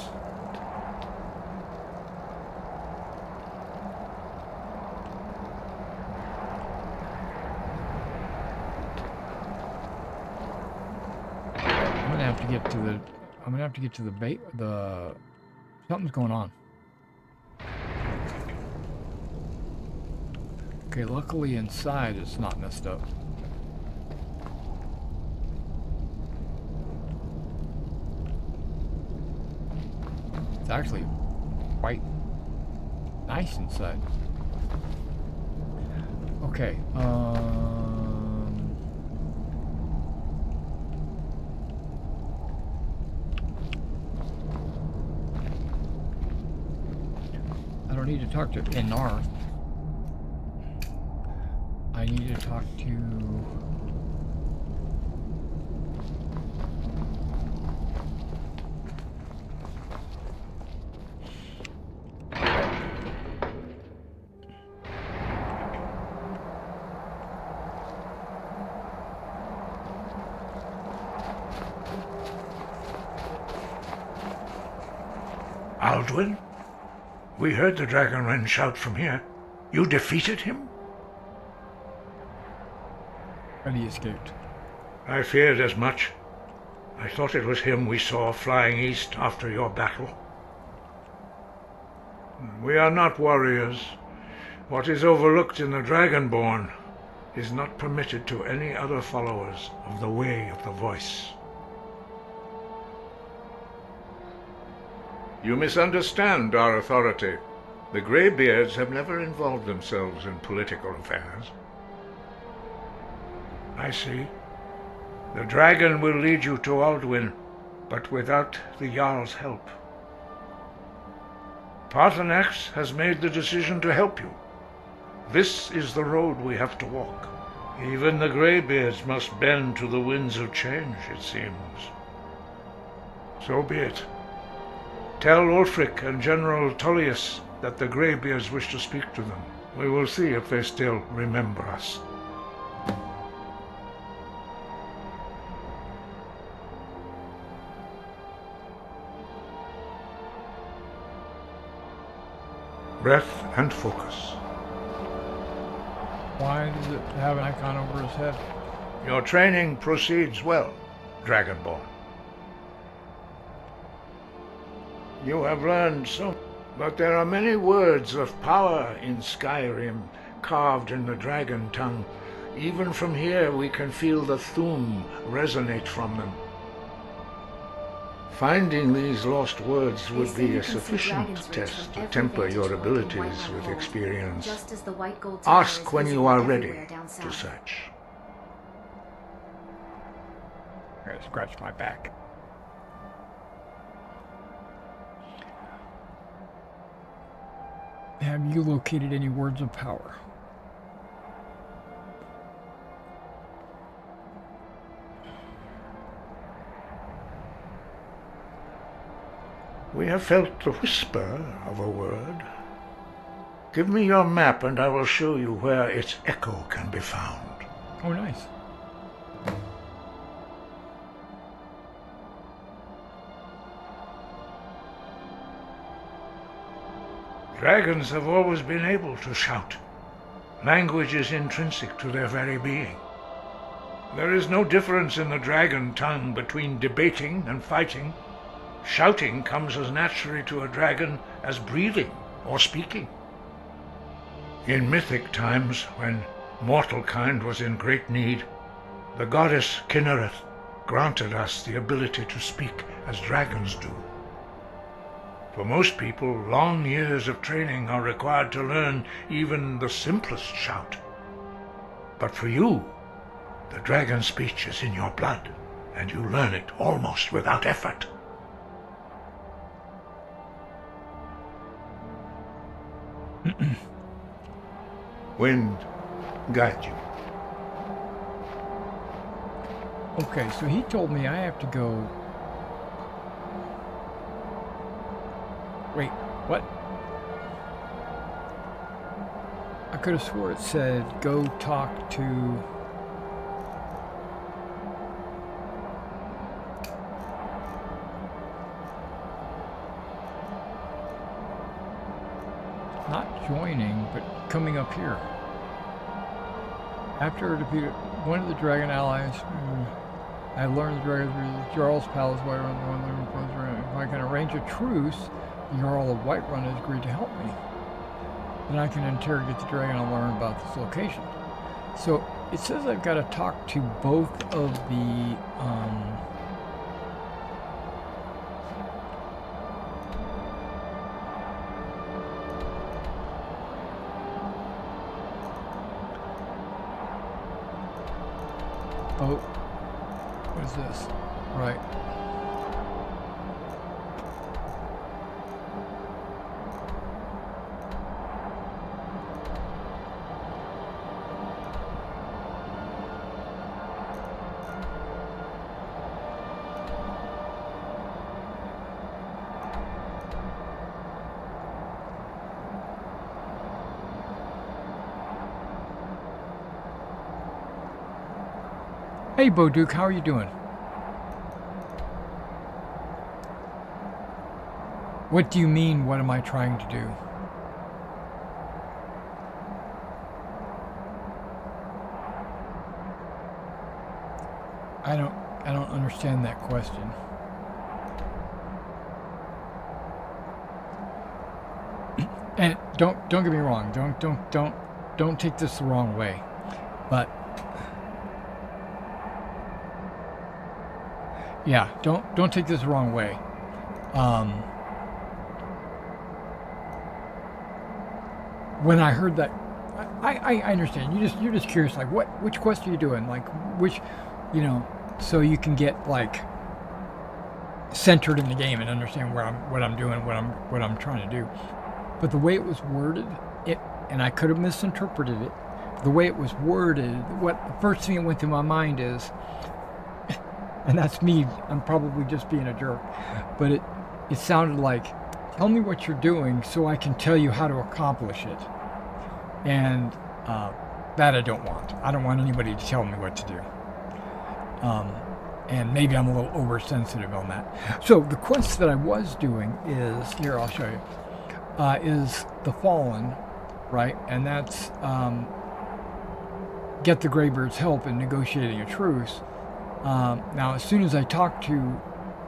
I'm gonna have to get to the bait. Something's going on. Okay, luckily inside it's not messed up. It's actually quite nice inside. Okay, I don't need to talk to NR. I need to talk to... Aldwin? We heard the Dragon Wren shout from here. You defeated him? And he escaped. I feared as much. I thought it was him we saw flying east after your battle. We are not warriors. What is overlooked in the Dragonborn is not permitted to any other followers of the Way of the Voice. You misunderstand our authority. The Greybeards have never involved themselves in political affairs. I see. The dragon will lead you to Aldwin, but without the Jarl's help. Paarthurnax has made the decision to help you. This is the road we have to walk. Even the Greybeards must bend to the winds of change, it seems. So be it. Tell Ulfric and General Tullius that the Greybeards wish to speak to them. We will see if they still remember us. Breath and focus. Why does it have an icon over his head? Your training proceeds well, Dragonborn. You have learned so, but there are many words of power in Skyrim, carved in the dragon tongue. Even from here we can feel the Thu'um resonate from them. Finding these lost words would be a sufficient test to temper your abilities with experience. Ask when you are ready to search. I gotta scratch my back. Have you located any words of power? We have felt the whisper of a word. Give me your map and I will show you where its echo can be found. Oh, nice. Dragons have always been able to shout. Language is intrinsic to their very being. There is no difference in the dragon tongue between debating and fighting. Shouting comes as naturally to a dragon as breathing or speaking. In mythic times, when mortal kind was in great need, The goddess Kinnereth granted us the ability to speak as dragons do. For most people, long years of training are required to learn even the simplest shout. But for you, the dragon speech is in your blood, and you learn it almost without effort. Wind, guide you. Okay, so he told me I have to go... Wait, what? I could have swore it said go talk to... Not joining, but coming up here. After defeated one of the dragon allies, I learned the dragon through the Jarl's palace. If I can arrange a truce, the Jarl of Whiterun has agreed to help me. Then I can interrogate the dragon and learn about this location. So it says I've got to talk to both of the what is this? Right. Hey, Boduke, how are you doing? What do you mean, what am I trying to do? I don't understand that question. And don't get me wrong, don't take this the wrong way. But yeah, don't take this the wrong way. When I heard that, I understand. You're just curious, like which quest are you doing? Like which, so you can get like centered in the game and understand what I'm doing, what I'm trying to do. But the way it was worded, and I could have misinterpreted it. The way it was worded, the first thing that went through my mind is, and that's me, I'm probably just being a jerk, but it sounded like, tell me what you're doing so I can tell you how to accomplish it. And that I don't want. I don't want anybody to tell me what to do. And maybe I'm a little oversensitive on that. So the quest that I was doing is, here I'll show you, is the Fallen, right? And that's get the Greybeard's help in negotiating a truce. Now, as soon as I talk to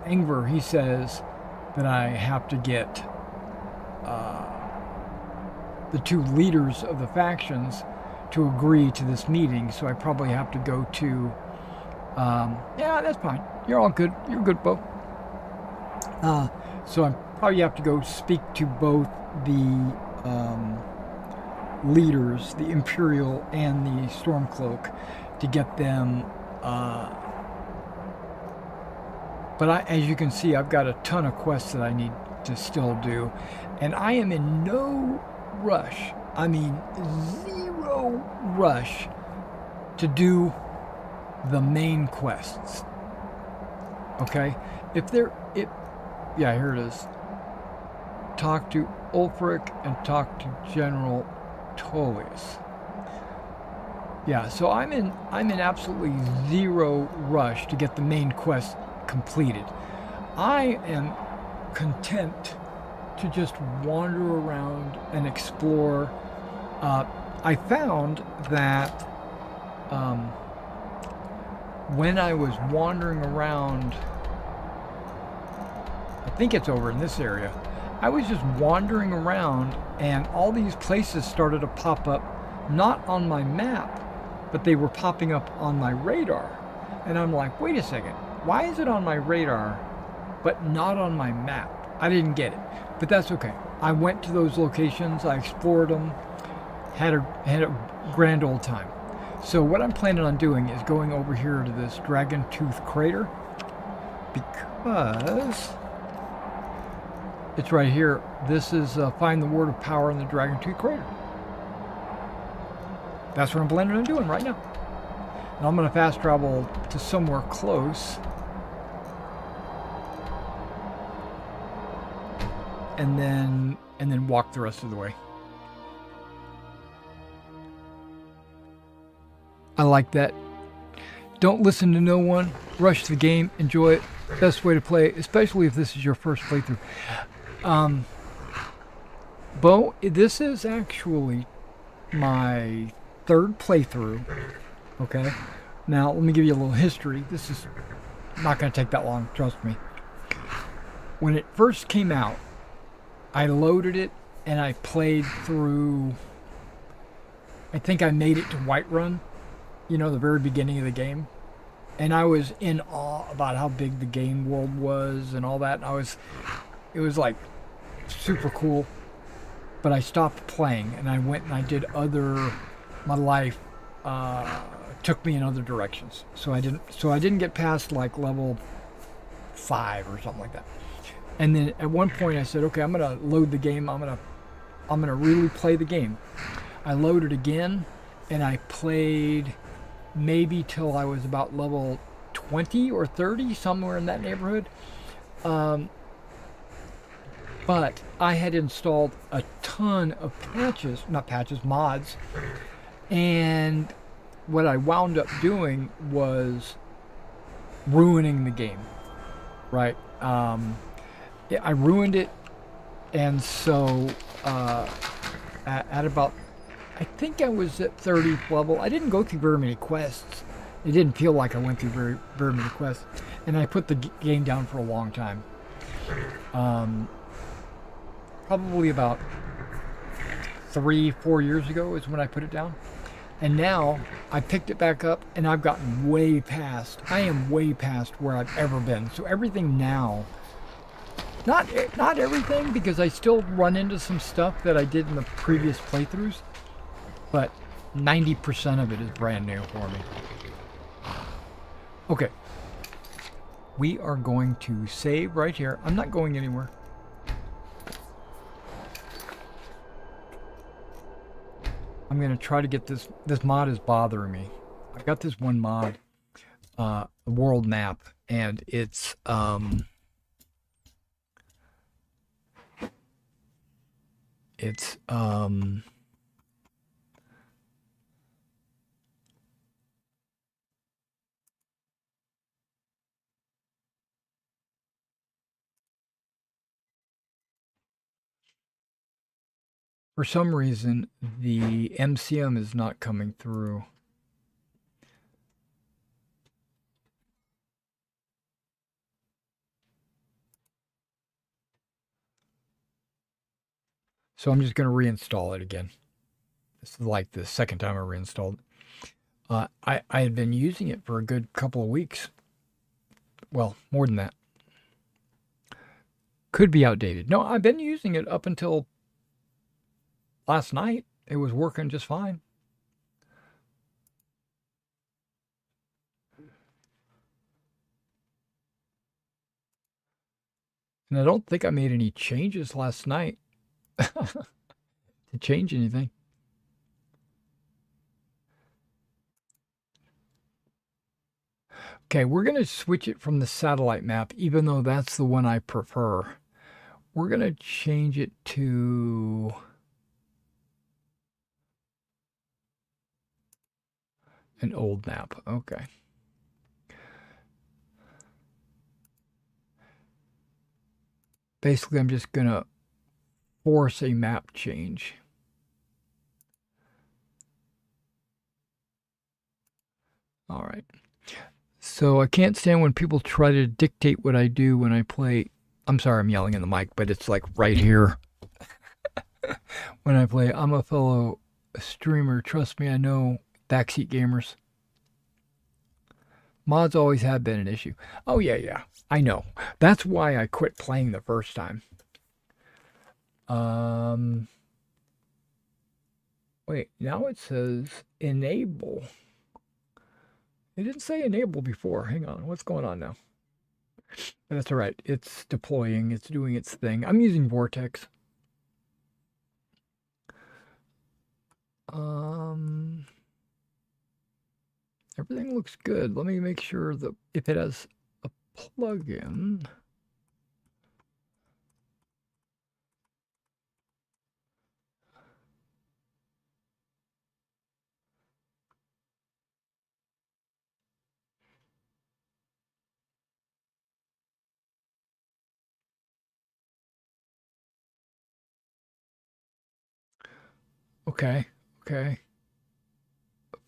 Ingvar, he says that I have to get the two leaders of the factions to agree to this meeting, so I probably have to go to... yeah, that's fine. You're all good. You're good, Bo. So I probably have to go speak to both the leaders, the Imperial and the Stormcloak, to get them... But as you can see, I've got a ton of quests that I need to still do. And I am in no rush, I mean zero rush, to do the main quests. Okay? Yeah, here it is. Talk to Ulfric and talk to General Tullius. Yeah, so I'm in absolutely zero rush to get the main quest completed. I am content to just wander around and explore. I found that when I was wandering around, I think it's over in this area, I was just wandering around and all these places started to pop up, not on my map, but they were popping up on my radar. And I'm like, wait a second, why is it on my radar, but not on my map? I didn't get it, but that's okay. I went to those locations, I explored them, had a grand old time. So what I'm planning on doing is going over here to this Dragon Tooth crater, because it's right here. This is find the word of power in the Dragon Tooth crater. That's what I'm planning on doing right now. And I'm going to fast travel to somewhere close. And then walk the rest of the way. I like that. Don't listen to no one. Rush the game. Enjoy it. Best way to play, especially if this is your first playthrough. Bo, this is actually my third playthrough. Okay. Now, let me give you a little history. This is not going to take that long. Trust me. When it first came out, I loaded it and I played through, I think I made it to Whiterun, you know, the very beginning of the game. And I was in awe about how big the game world was and all that. And it was like super cool. But I stopped playing and I went and I did my life took me in other directions. So I didn't get past like level 5 or something like that. And then at one point I said, okay, I'm gonna load the game. I'm gonna really play the game. I loaded again, and I played maybe till I was about level 20 or 30, somewhere in that neighborhood. But I had installed a ton of mods, and what I wound up doing was ruining the game, right? I ruined it, and so at about, I think I was at 30th level. I didn't go through very many quests. It didn't feel like I went through very many quests, and I put the game down for a long time. Probably about 3-4 years ago is when I put it down. And now I picked it back up, and I've gotten way past. I am way past where I've ever been. So everything now, not everything, because I still run into some stuff that I did in the previous playthroughs, but 90% of it is brand new for me. Okay. We are going to save right here. I'm not going anywhere. I'm going to try to get this. This mod is bothering me. I've got this one mod, the world map, and it's for some reason, the MCM is not coming through. So I'm just going to reinstall it again. This is like the second time I reinstalled it. I had been using it for a good couple of weeks. Well, more than that. Could be outdated. No, I've been using it up until last night. It was working just fine. And I don't think I made any changes last night to change anything. Okay, we're going to switch it from the satellite map, even though that's the one I prefer. We're going to change it to an old map. Okay. Basically, I'm just going to force a map change. All right. So I can't stand when people try to dictate what I do when I play. I'm sorry, I'm yelling in the mic, but it's like right here. When I play, I'm a fellow streamer. Trust me, I know Backseat gamers. Mods always have been an issue. Oh, yeah. I know. That's why I quit playing the first time. Wait, now it says enable. It didn't say enable before. Hang on. What's going on now? But that's all right. It's deploying. It's doing its thing. I'm using Vortex. Everything looks good. Let me make sure that if it has a plugin. Okay.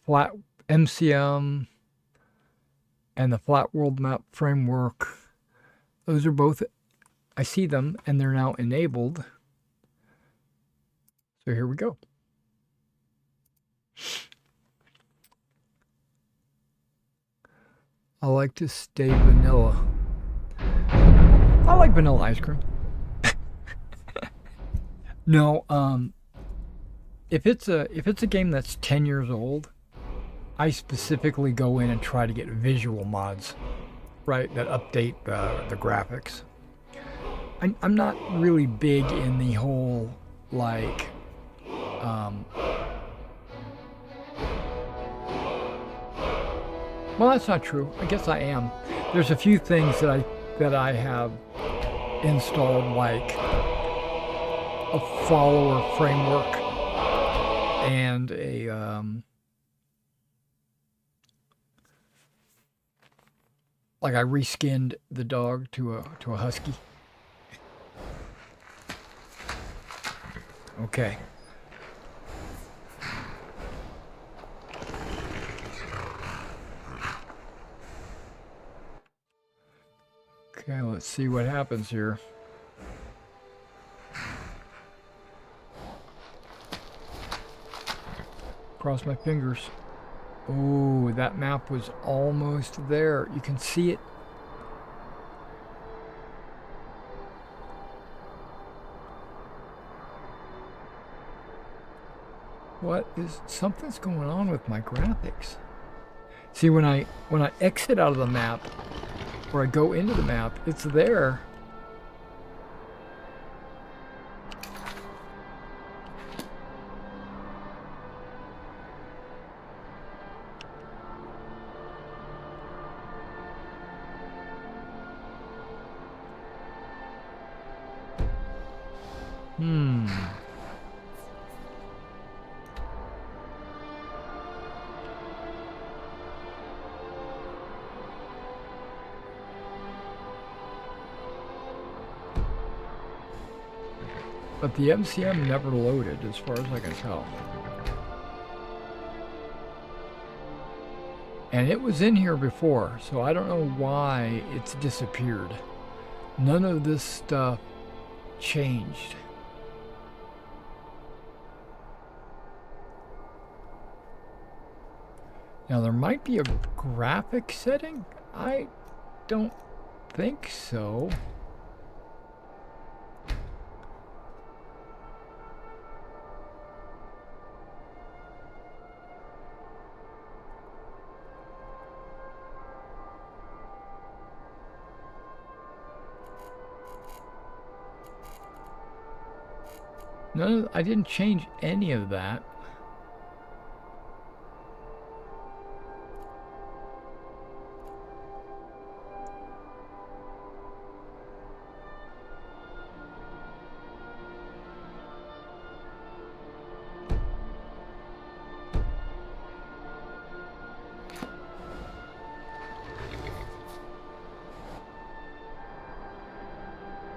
Flat MCM and the flat world map framework. Those are both, I see them and they're now enabled. So here we go. I like to stay vanilla. I like vanilla ice cream. No, if it's a game that's 10 years old, I specifically go in and try to get visual mods, right, that update the graphics. I'm not really big in the whole, like, well, that's not true. I guess I am. There's a few things that I have installed, like a follower framework and a like I reskinned the dog to a husky. Okay. Okay, let's see what happens here. Cross my fingers. Oh, that map was almost there. You can see it. Something's going on with my graphics. See, when I exit out of the map, or I go into the map, it's there. But the MCM never loaded, as far as I can tell. And it was in here before, so I don't know why it's disappeared. None of this stuff changed. Now there might be a graphic setting. I don't think so. No, I didn't change any of that.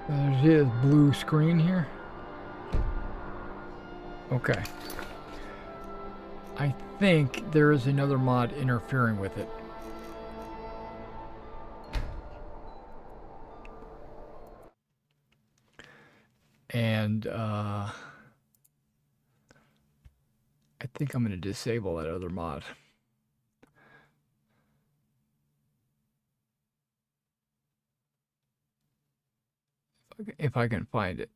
There's his blue screen here. Okay. I think there is another mod interfering with it. And I think I'm going to disable that other mod. If I can find it.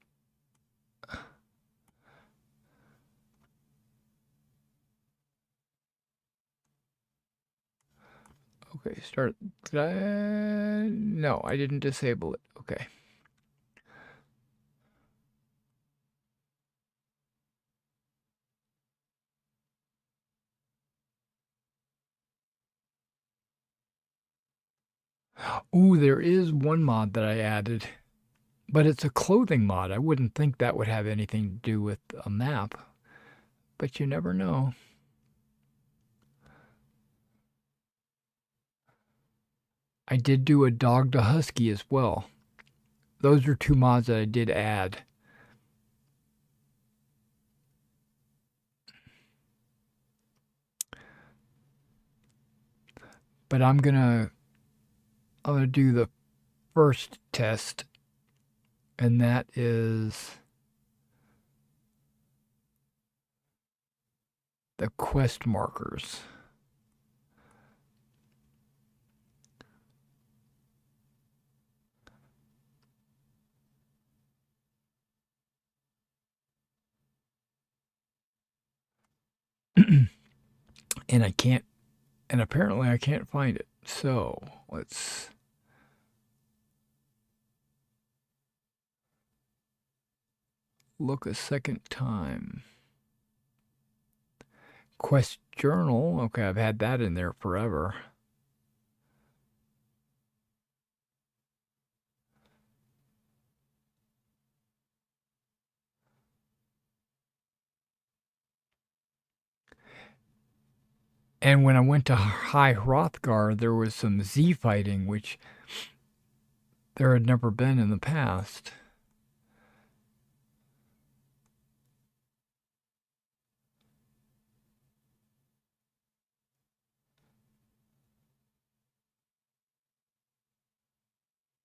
Okay, start. No, I didn't disable it. Okay. Ooh, there is one mod that I added, but it's a clothing mod. I wouldn't think that would have anything to do with a map, but you never know. I did do a dog to husky as well. Those are two mods that I did add. But I'm gonna do the first test, and that is the quest markers. And I can't, and apparently I can't find it. So let's look a second time. Quest journal. Okay, I've had that in there forever. And when I went to High Hrothgar, there was some Z fighting, which there had never been in the past.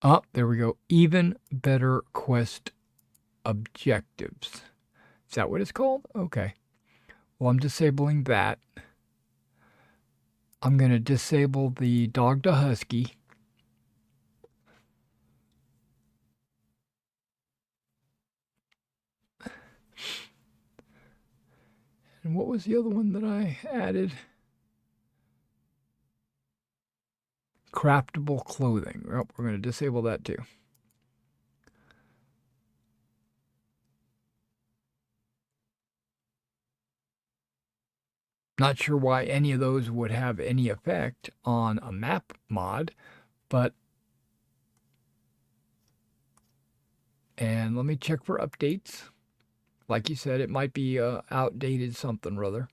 Oh, there we go. Even better quest objectives. Is that what it's called? Okay. Well, I'm disabling that. I'm going to disable the dog to husky. And what was the other one that I added? Craftable clothing. Oh, we're going to disable that too. Not sure why any of those would have any effect on a map mod, but... And let me check for updates. Like you said, it might be outdated something or other.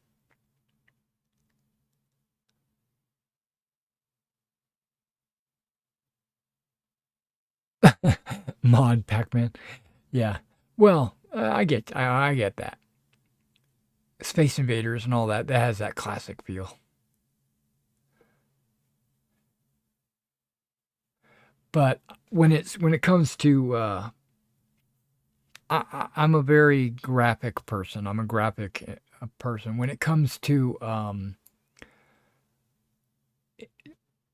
Mod Pac-Man. Yeah. Well, I get that. Space Invaders and all that, that has that classic feel. But when it comes to I'm a very graphic person. I'm a graphic person. When it comes to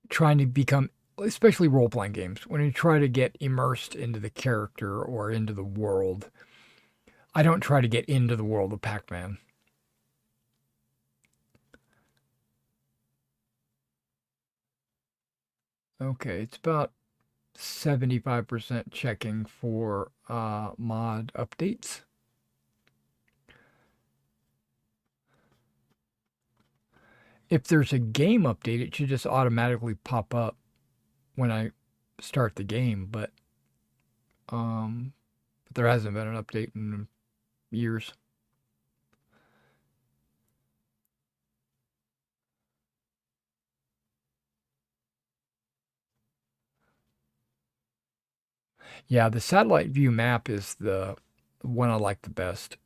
trying to become, especially role-playing games, when you try to get immersed into the character or into the world, I don't try to get into the world of Pac-Man. Okay, it's about 75% checking for mod updates. If there's a game update, it should just automatically pop up when I start the game, but there hasn't been an update in years. Yeah, the satellite view map is the one I like the best.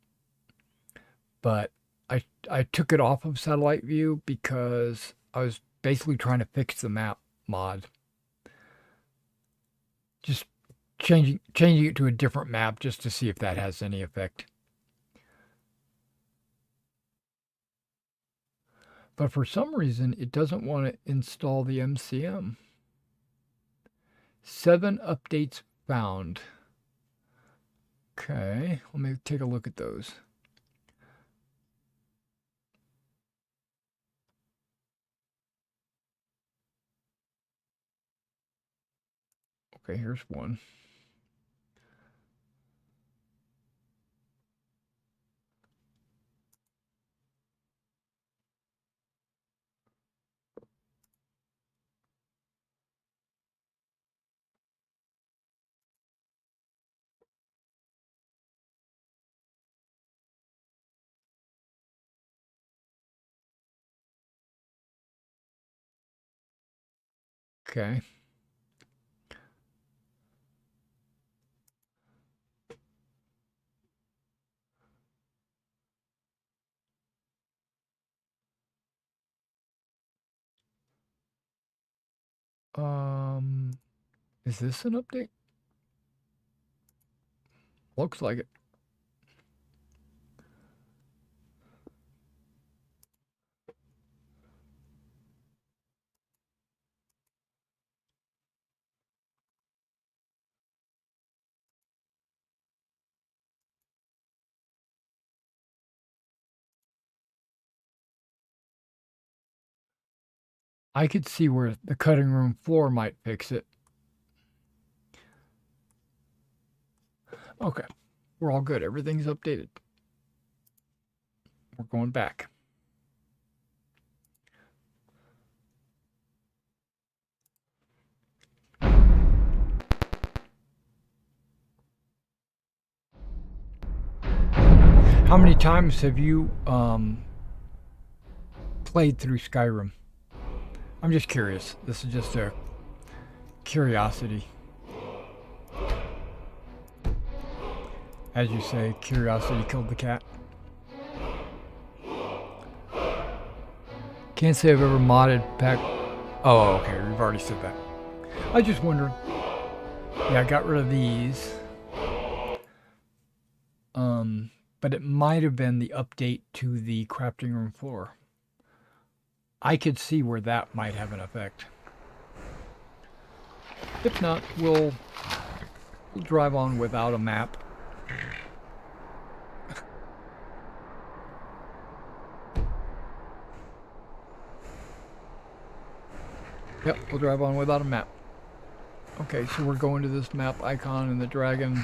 But I took it off of satellite view because I was basically trying to fix the map mod. Just changing it to a different map just to see if that has any effect. But for some reason, it doesn't want to install the MCM. 7 updates found. Okay, let me take a look at those. Okay, here's one. Okay. Is this an update? Looks like it. I could see where the cutting room floor might fix it. Okay, we're all good. Everything's updated. We're going back. How many times have you played through Skyrim? I'm just curious. This is just a curiosity. As you say, curiosity killed the cat. Can't say I've ever modded pack. Oh, okay, we've already said that. I was just wondering. Yeah, I got rid of these. But it might have been the update to the crafting room floor. I could see where that might have an effect. If not, we'll drive on without a map. Yep, we'll drive on without a map. Okay, so we're going to this map icon and the dragon.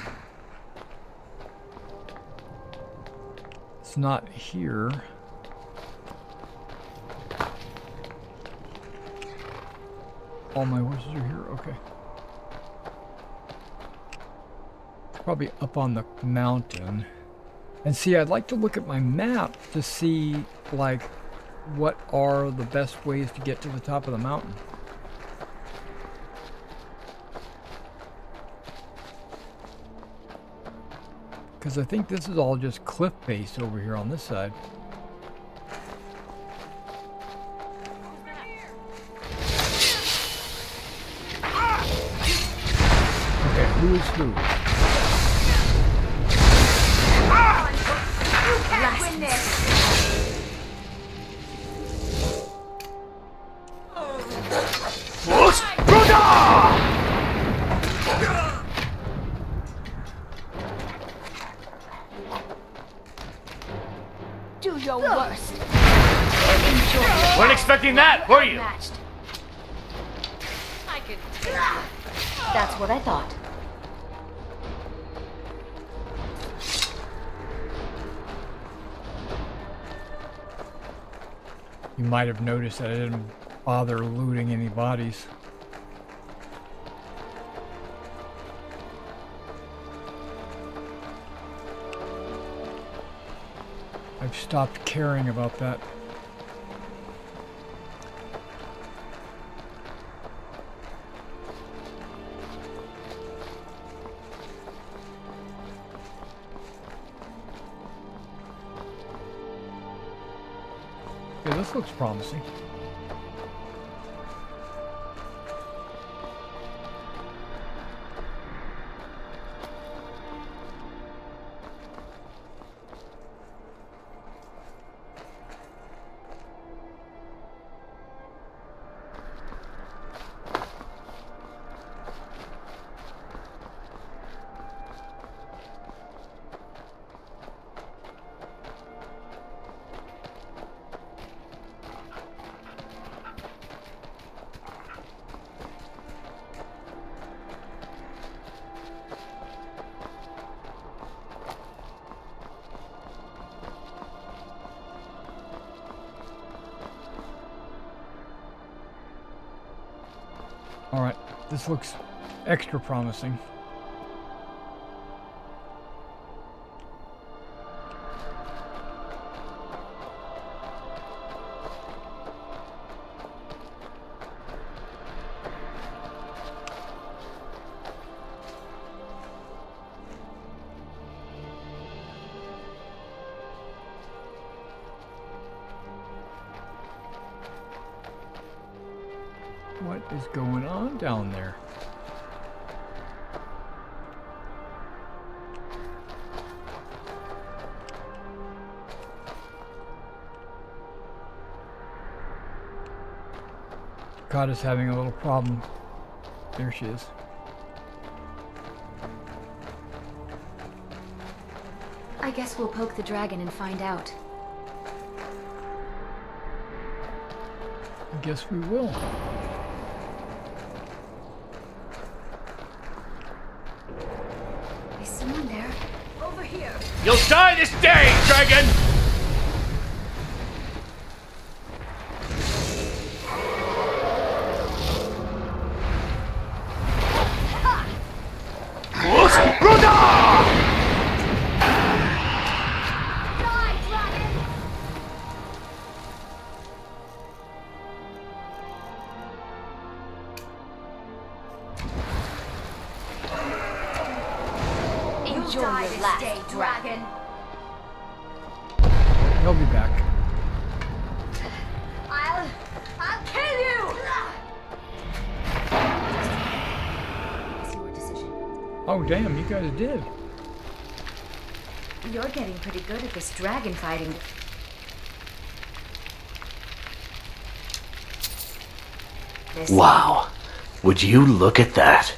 It's not here. All my horses are here, okay. It's probably up on the mountain. And see, I'd like to look at my map to see, like, what are the best ways to get to the top of the mountain. Because I think this is all just cliff face over here on this side. Okay, who is who? Do your worst. Weren't expecting that, were you? Matched. I could. That's what I thought. You might have noticed that I didn't bother looting any bodies. I've stopped caring about that. Yeah, this looks promising. Alright, this looks extra promising. What is going on down there? God is having a little problem. There she is. I guess we'll poke the dragon and find out. I guess we will. Is someone there? Over here! You'll die this day, dragon! Enjoy your last dragon. He'll be back. I'll kill you! It's your decision. Oh damn, you guys did. You're getting pretty good at this dragon fighting. Wow. Would you look at that?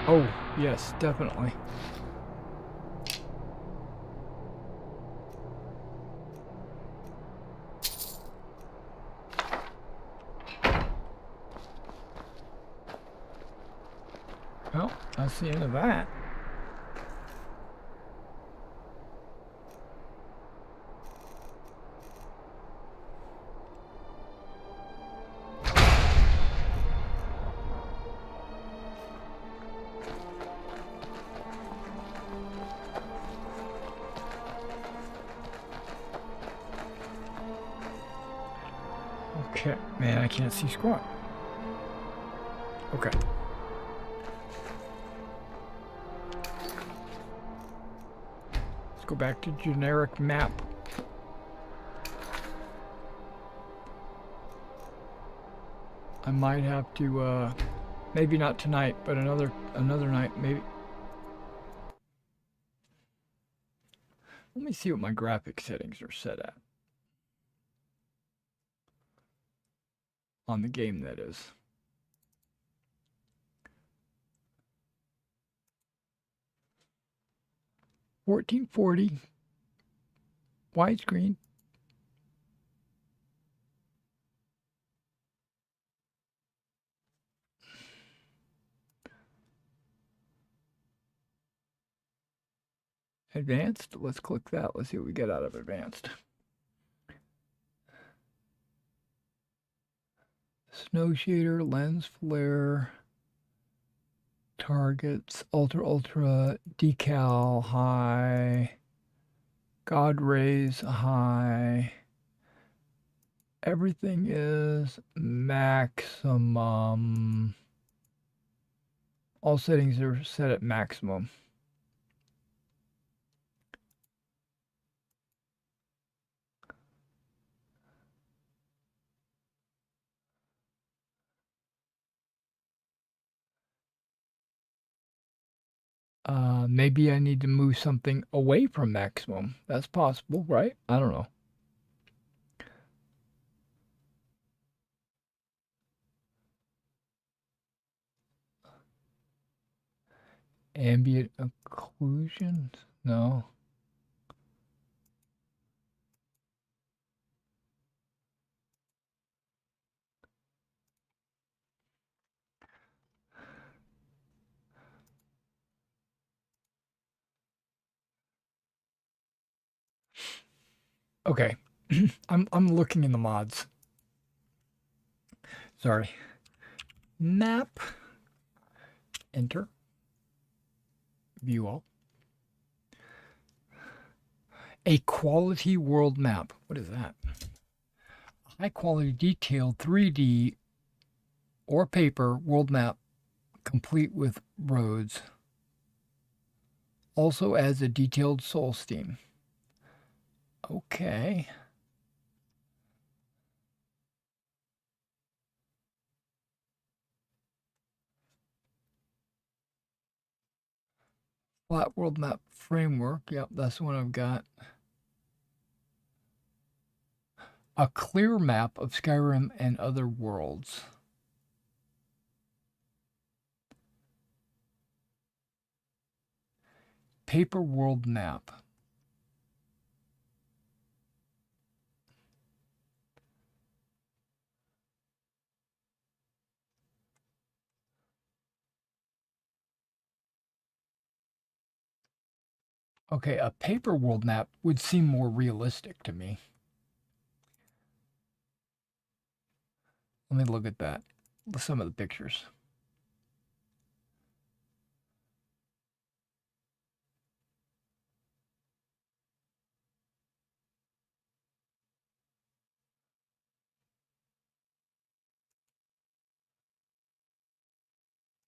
Oh, yes, definitely. Well, that's the end of that. Okay, man, I can't see squat. Okay. Let's go back to generic map. I might have to, maybe not tonight, but another night, maybe. Let me see what my graphic settings are set at. On the game, that is. $1440 widescreen. Advanced. Let's click that. Let's see what we get out of advanced. Snow shader, lens flare, targets, ultra, decal, high, God rays, high. Everything is maximum. All settings are set at maximum. Maybe I need to move something away from maximum. That's possible, right? I don't know. Ambient occlusion? No. Okay. I'm looking in the mods. Sorry. Map. Enter. View all. A quality world map. What is that? High quality detailed 3D or paper world map complete with roads. Also adds a detailed soul steam. Okay. Flat world map framework. Yep, that's the one I've got. A clear map of Skyrim and other worlds. Paper world map. Okay, a paper world map would seem more realistic to me. Let me look at that. Some of the pictures.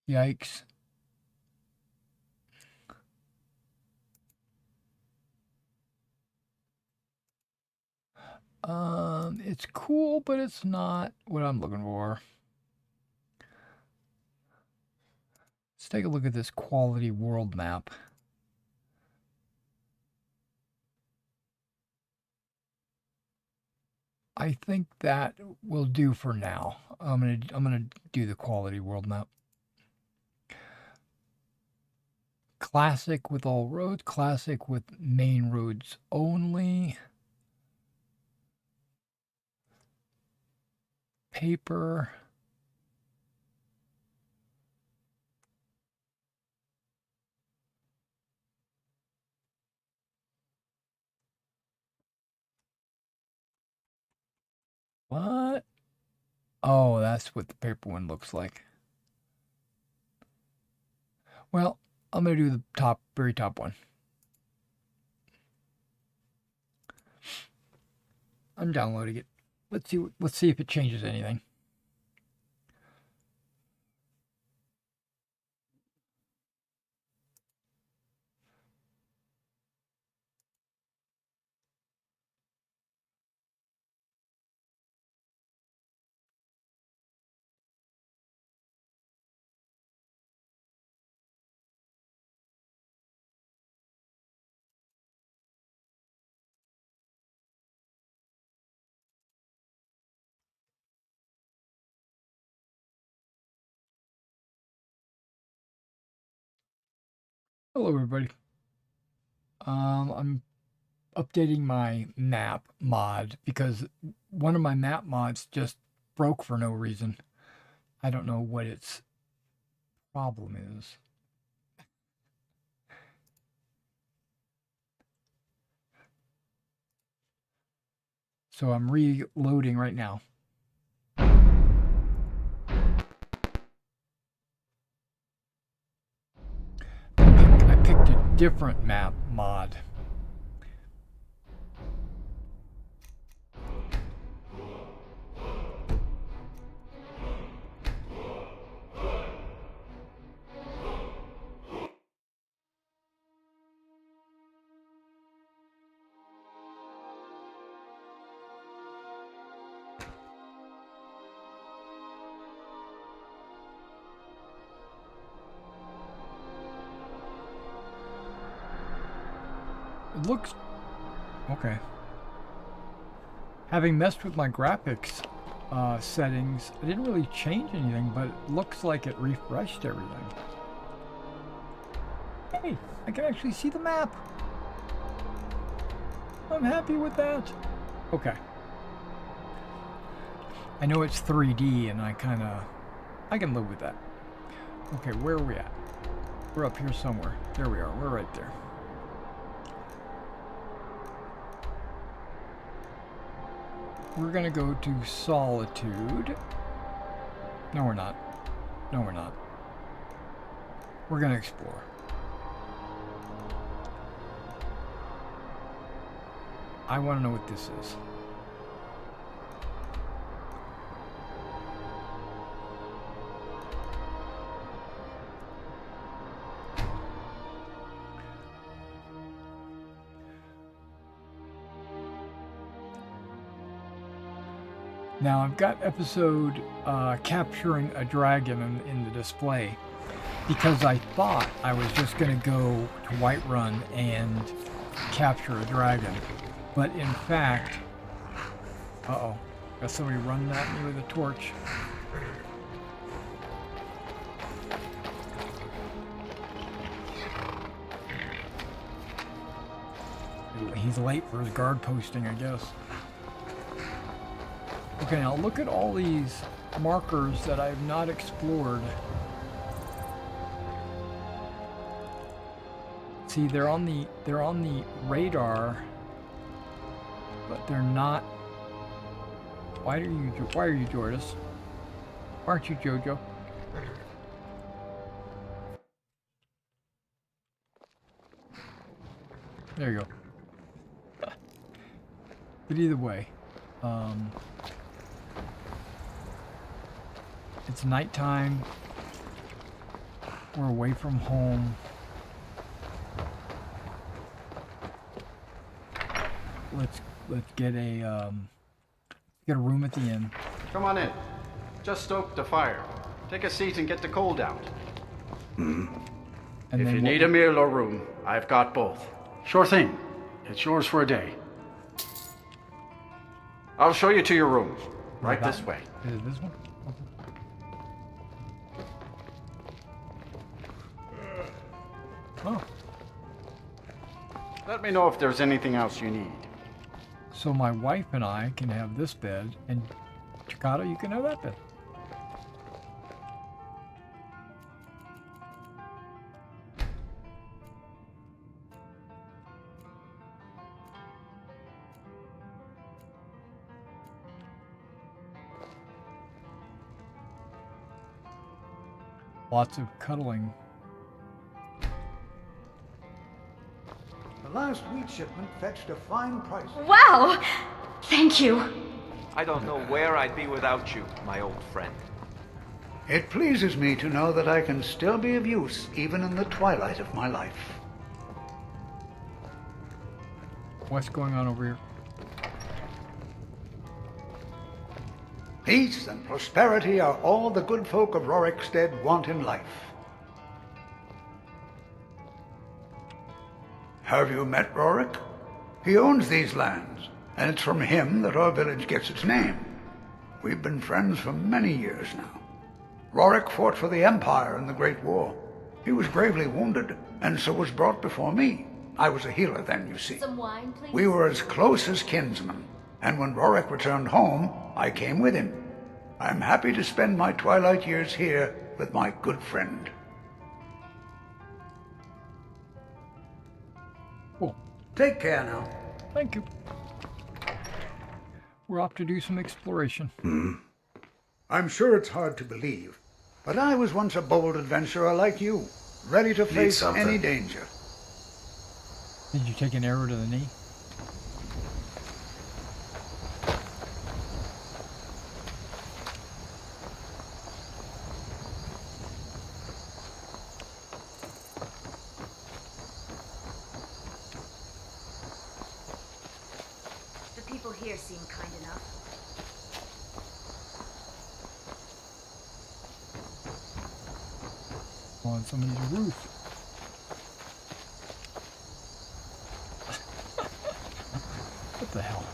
Yikes. It's cool, but it's not what I'm looking for. Let's take a look at this quality world map. I think that will do for now. I'm gonna do the quality world map. Classic with all roads, classic with main roads only. Paper. What? Oh, that's what the paper one looks like. Well, I'm going to do the top, very top one. I'm downloading it. Let's see if it changes anything. Hello, everybody. I'm updating my map mod because one of my map mods just broke for no reason. I don't know what its problem is. So I'm reloading right now. I picked a different map mod. It looks okay. Having messed with my graphics settings, I didn't really change anything, but it looks like it refreshed everything. Hey, I can actually see the map. I'm happy with that. Okay. I know it's 3D, and I can live with that. Okay, where are we at? We're up here somewhere. There we are. We're right there. We're gonna go to Solitude. No, we're not. No, we're not. We're gonna explore. I want to know what this is. Now I've got episode capturing a dragon in the display because I thought I was just going to go to Whiterun and capture a dragon. But in fact, uh-oh, got somebody running at me with a torch. He's late for his guard posting, I guess. Okay, now look at all these markers that I have not explored. See, they're on the radar, but they're not. Why are you Jordas? Aren't you Jojo? There you go. But either way, it's nighttime. We're away from home. Let's get a room at the inn. Come on in. Just stoked the fire. Take a seat and get the cold out. And If then you need a meal or room, I've got both. Sure thing. It's yours for a day. I'll show you to your room. Right this way. Is it this one? Oh. Let me know if there's anything else you need. So my wife and I can have this bed, and Chikata, you can have that bed. Lots of cuddling. The last wheat shipment fetched a fine price. Wow! Thank you. I don't know where I'd be without you, my old friend. It pleases me to know that I can still be of use even in the twilight of my life. What's going on over here? Peace and prosperity are all the good folk of Rorikstead want in life. Have you met Rorik? He owns these lands, and it's from him that our village gets its name. We've been friends for many years now. Rorik fought for the Empire in the Great War. He was gravely wounded, and so was brought before me. I was a healer then, you see. Some wine, please? We were as close as kinsmen, and when Rorik returned home, I came with him. I'm happy to spend my twilight years here with my good friend. Cool. Take care now. Thank you. we're off to do some exploration. I'm sure it's hard to believe, but I was once a bold adventurer like you, ready to face something? any danger. Did you take an arrow to the knee? The people here seem kind enough. On somebody's roof. What the hell?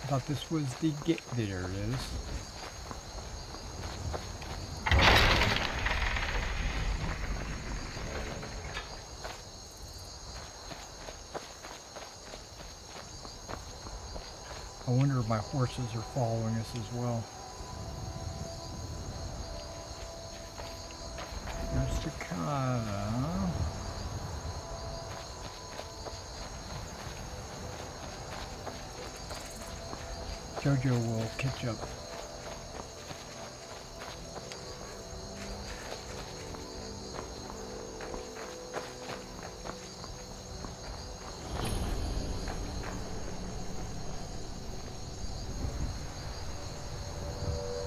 I thought this was the gate. There it is. I wonder if my horses are following us as well. There's Takata. Jojo will catch up.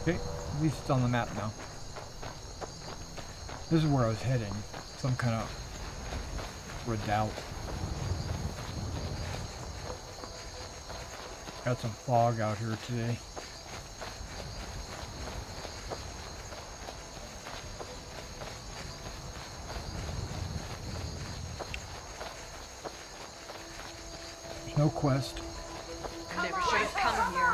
Okay, at least it's on the map now. This is where I was heading. Some kind of redoubt. Got some fog out here today. There's no quest. Never should have come here.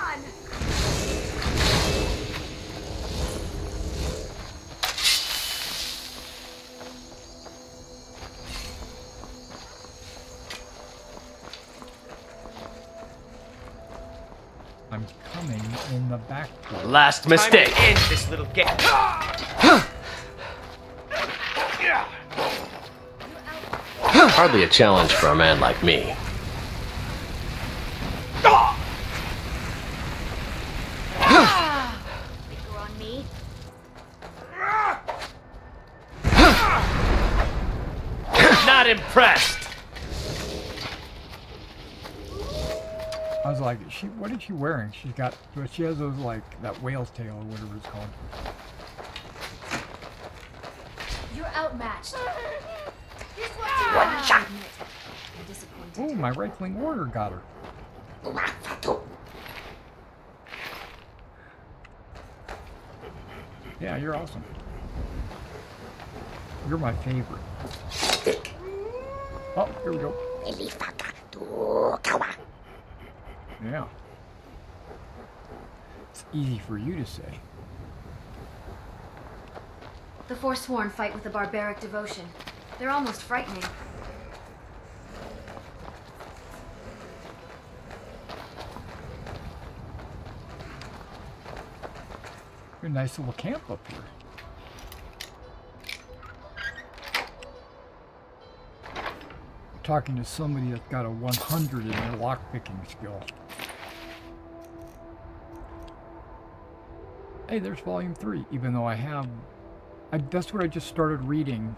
I'm coming in the back door. Last mistake. Time to end this little game. Hardly a challenge for a man like me. Finger on me. Not impressed. I was like, what is she wearing? She has those, like, that whale's tail or whatever it's called. You're outmatched. Here's what you I'm disappointed. Oh, my rifling warrior got her. Yeah, you're awesome. You're my favorite. Oh, here we go. Yeah. It's easy for you to say. The Forsworn fight with a barbaric devotion. They're almost frightening. A nice little camp up here. I'm talking to somebody that's got a 100 in their lockpicking skill. Hey, there's volume 3, even though that's what I just started reading.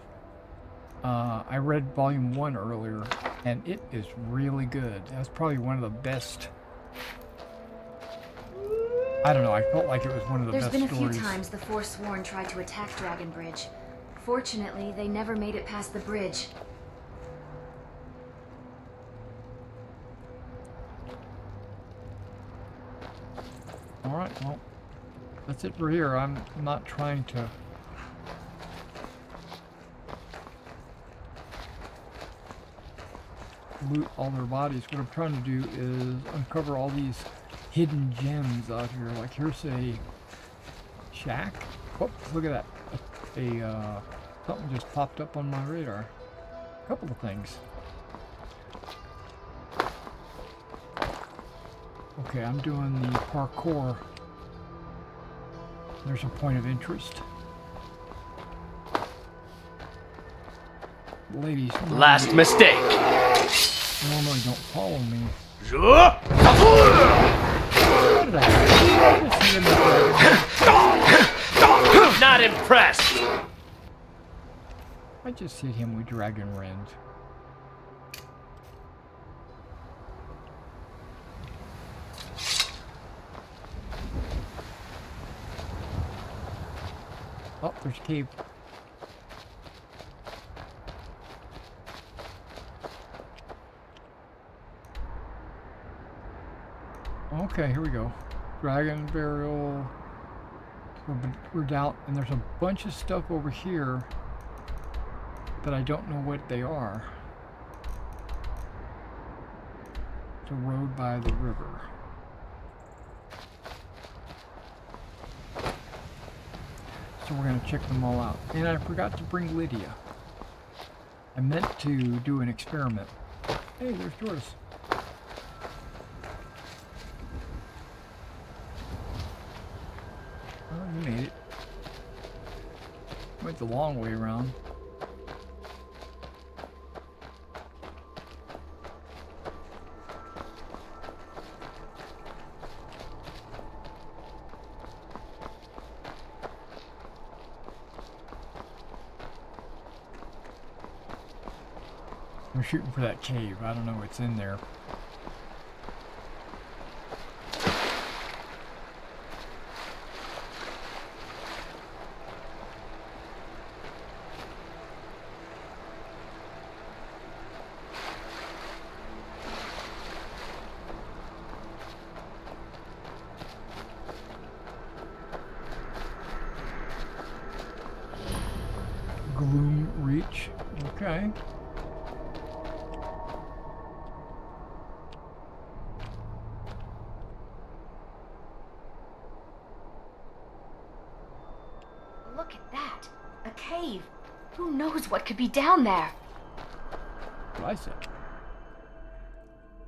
I read volume 1 earlier, and it is really good. That's probably one of the best. I don't know, I felt like it was one of the best stories. There's been a few times the Forsworn tried to attack Dragon Bridge. Fortunately, they never made it past the bridge. Alright, well, that's it for here. I'm not trying to loot all their bodies. What I'm trying to do is uncover all these hidden gems out here. Like, here's a shack. Whoops, look at that. Something just popped up on my radar. A couple of things. Okay, I'm doing the parkour. There's a point of interest. Ladies. Last mistake. normally don't follow me. Not impressed. I just hit him with Dragon Rend. Oh, there's a cave. Okay, here we go. Dragon burial. We're down, and there's a bunch of stuff over here that I don't know what they are. It's a road by the river. So we're going to check them all out. And I forgot to bring Lydia. I meant to do an experiment. Hey, there's Doris. Oh, you made it. Went the long way around. I'm shooting for that cave. I don't know what's in there. Gloom Reach. Okay. Look at that. A cave. Who knows what could be down there? What I said.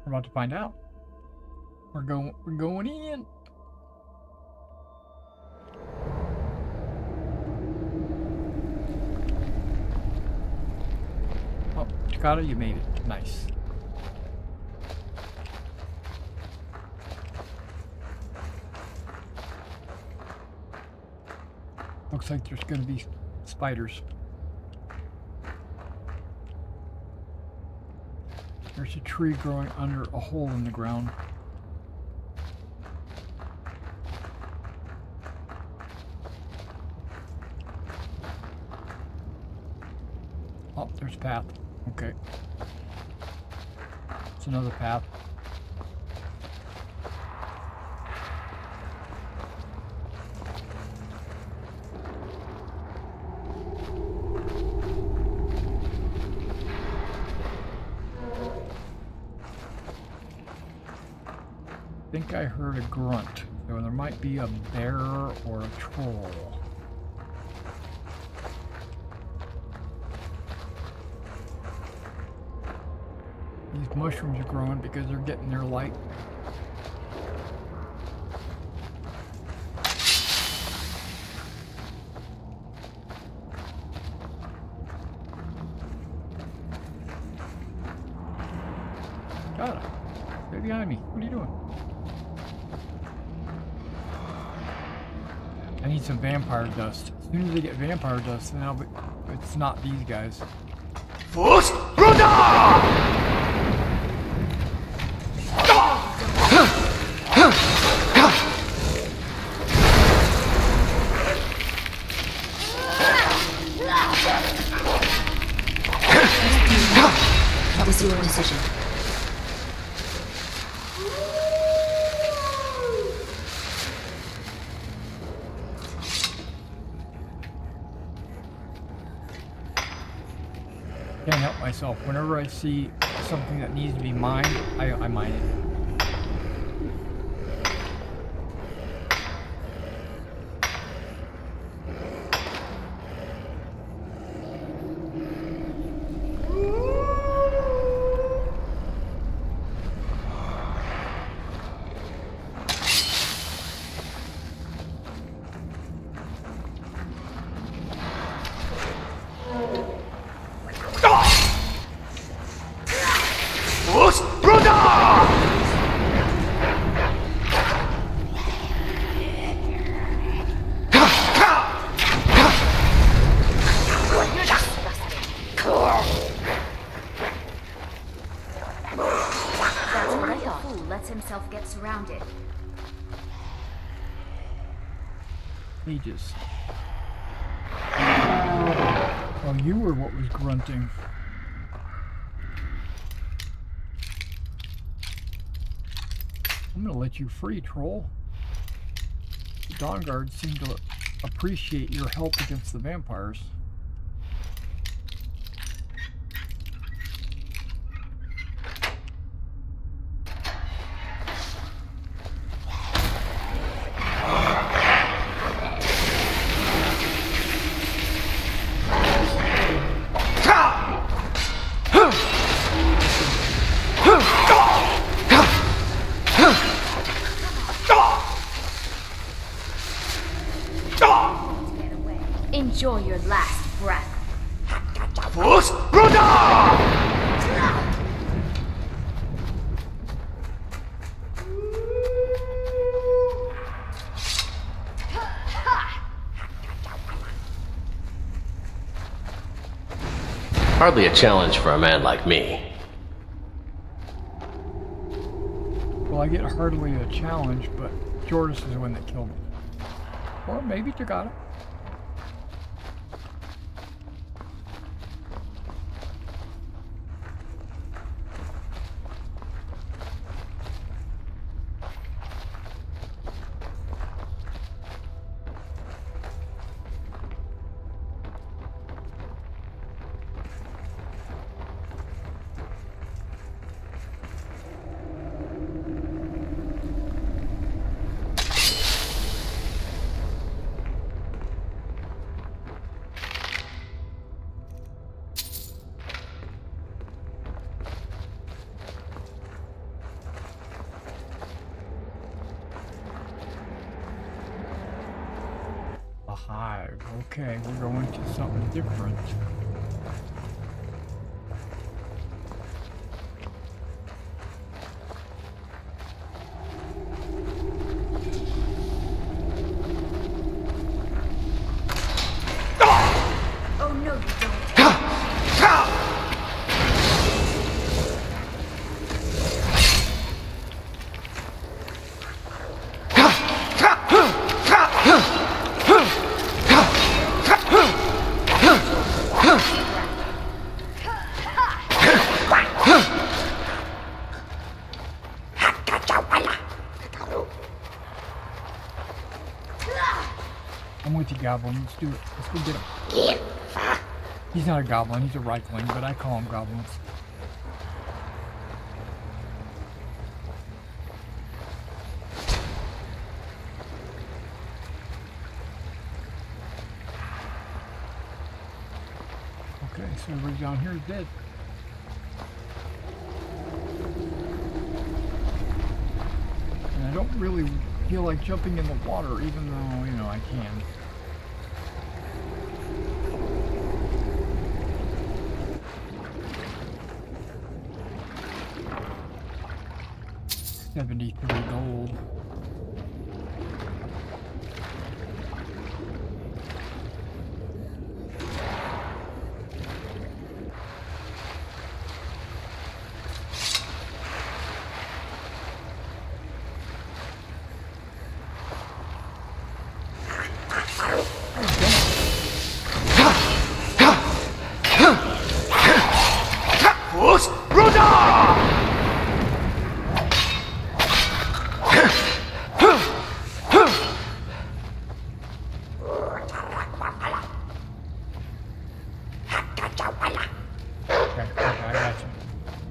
We're about to find out. We're going in. Oh, Chikata, you made it. Nice. Looks like there's going to be spiders. There's a tree growing under a hole in the ground. Oh, there's a path. Okay. It's another path. I think I heard a grunt, so there might be a bear or a troll. These mushrooms are growing because they're getting their light. Got it. Stay behind me. What are you doing? I need some vampire dust. As soon as they get vampire dust, then it's not these guys. First, brother! That was your decision. Can't help myself. Whenever I see something that needs to be mined, I mine it. Cages. Oh, you were what was grunting. I'm gonna let you free, troll. The Dawn Guards seem to appreciate your help against the vampires. Enjoy your last breath. Hardly a challenge for a man like me. Well, I get hardly a challenge, but Jordas is the one that killed him. Or maybe Tagata. Hive. Okay, we're going to something different. Oh no, you don't. I'm with you, Goblin. Let's do it. Let's go get him. He's not a goblin, he's a Reichling, but I call him goblins. Okay, so everybody down here is dead. And I don't really feel like jumping in the water, even though, you know, I can. $73 gold.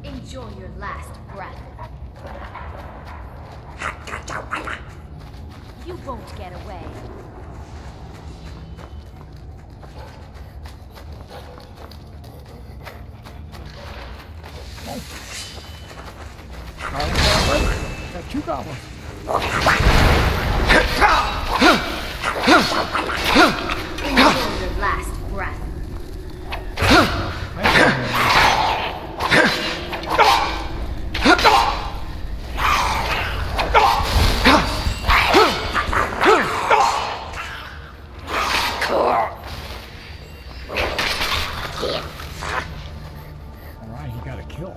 Enjoy your last breath. You won't get away. Got two goblins. Enjoy your last breath. Alright, he got a kill.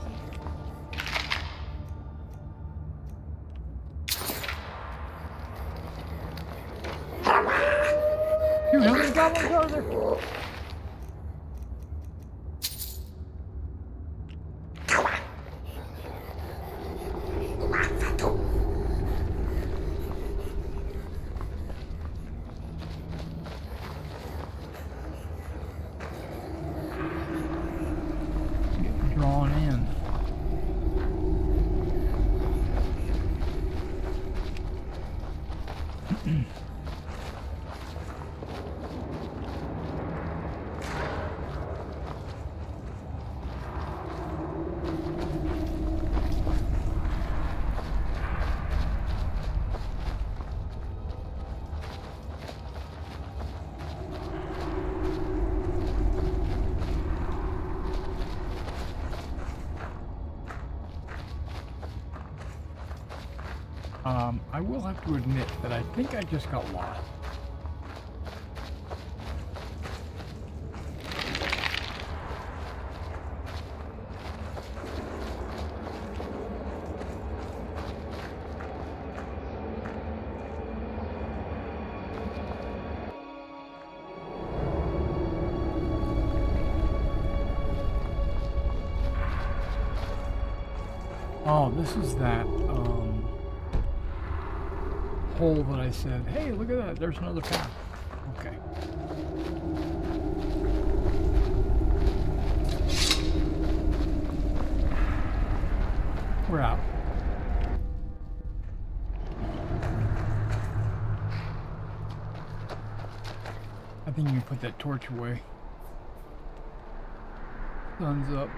Dude, how many goblins are there? Getting drawn in. I will have to admit that I think I just got lost. Oh, this is that hole that I said, hey, look at that, there's another path. Okay. We're out. I think you can put that torch away. Sun's up.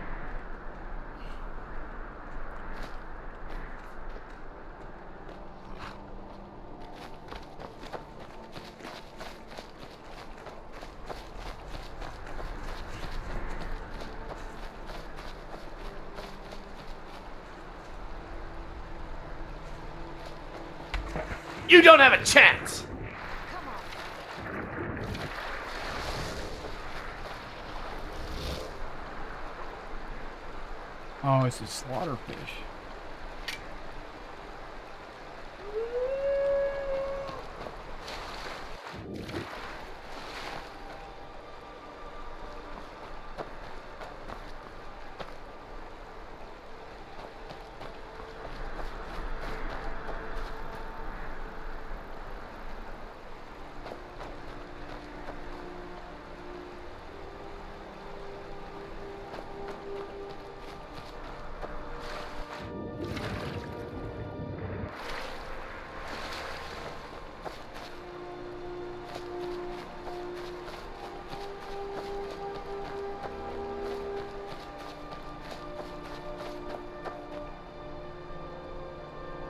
You don't have a chance! Oh, it's a slaughterfish.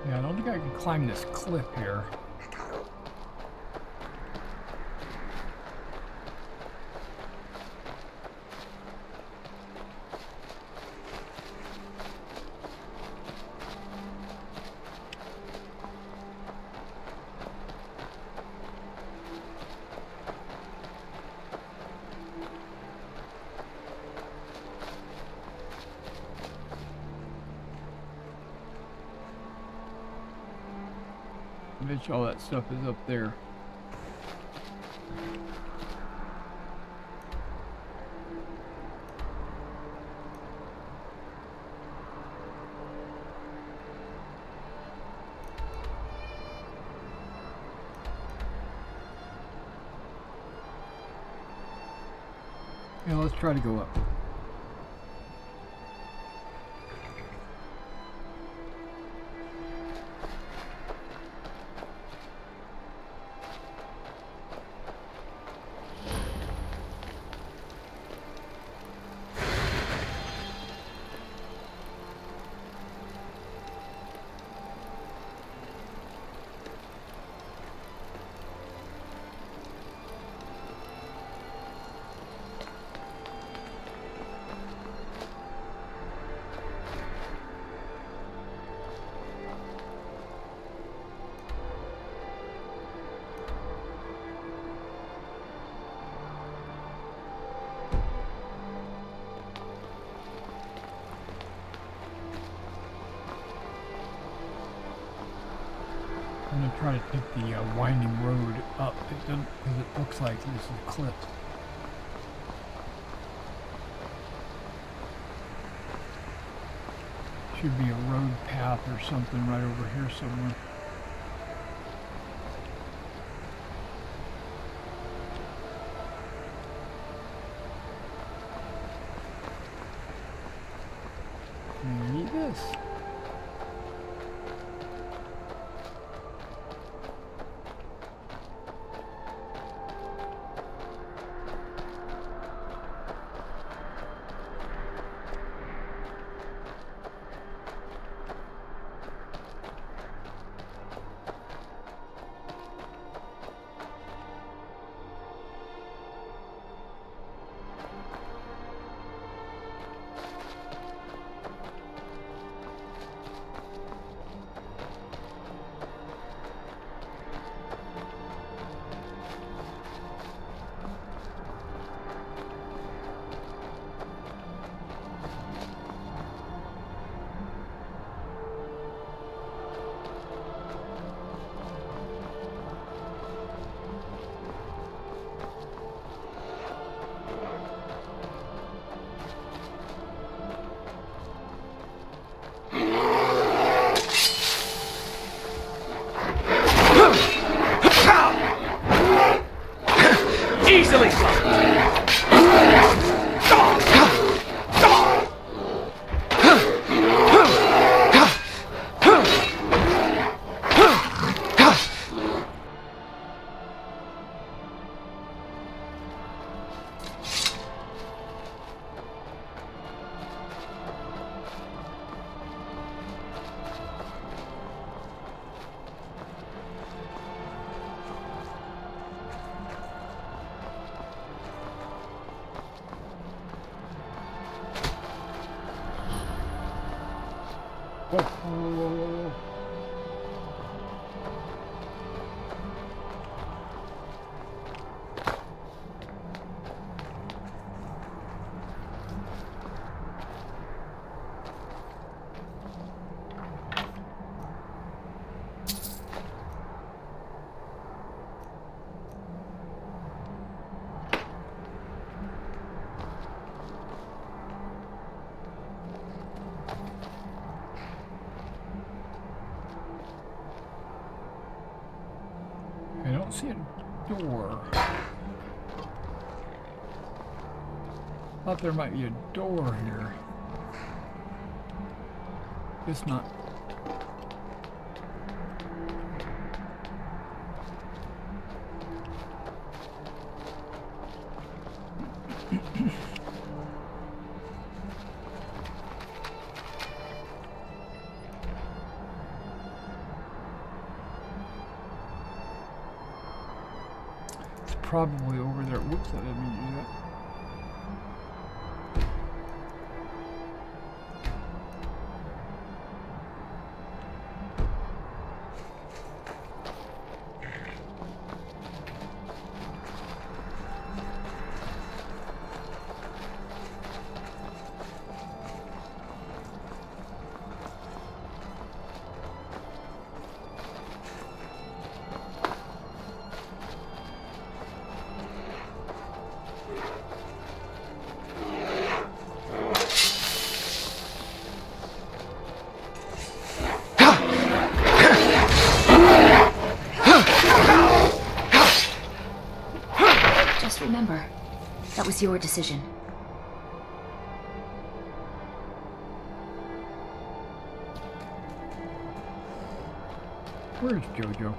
Yeah, I don't think I can climb this cliff here. I bet you all that stuff is up there. Yeah, let's try to go up. try to take the winding road up. It doesn't, because it looks like this is a cliff. Should be a road path or something right over here somewhere. Maybe this. Easily I don't see a door. Thought there might be a door here. It's not. Probably over there. Whoops, I didn't mean to do that. Remember, that was your decision. Where's Jojo?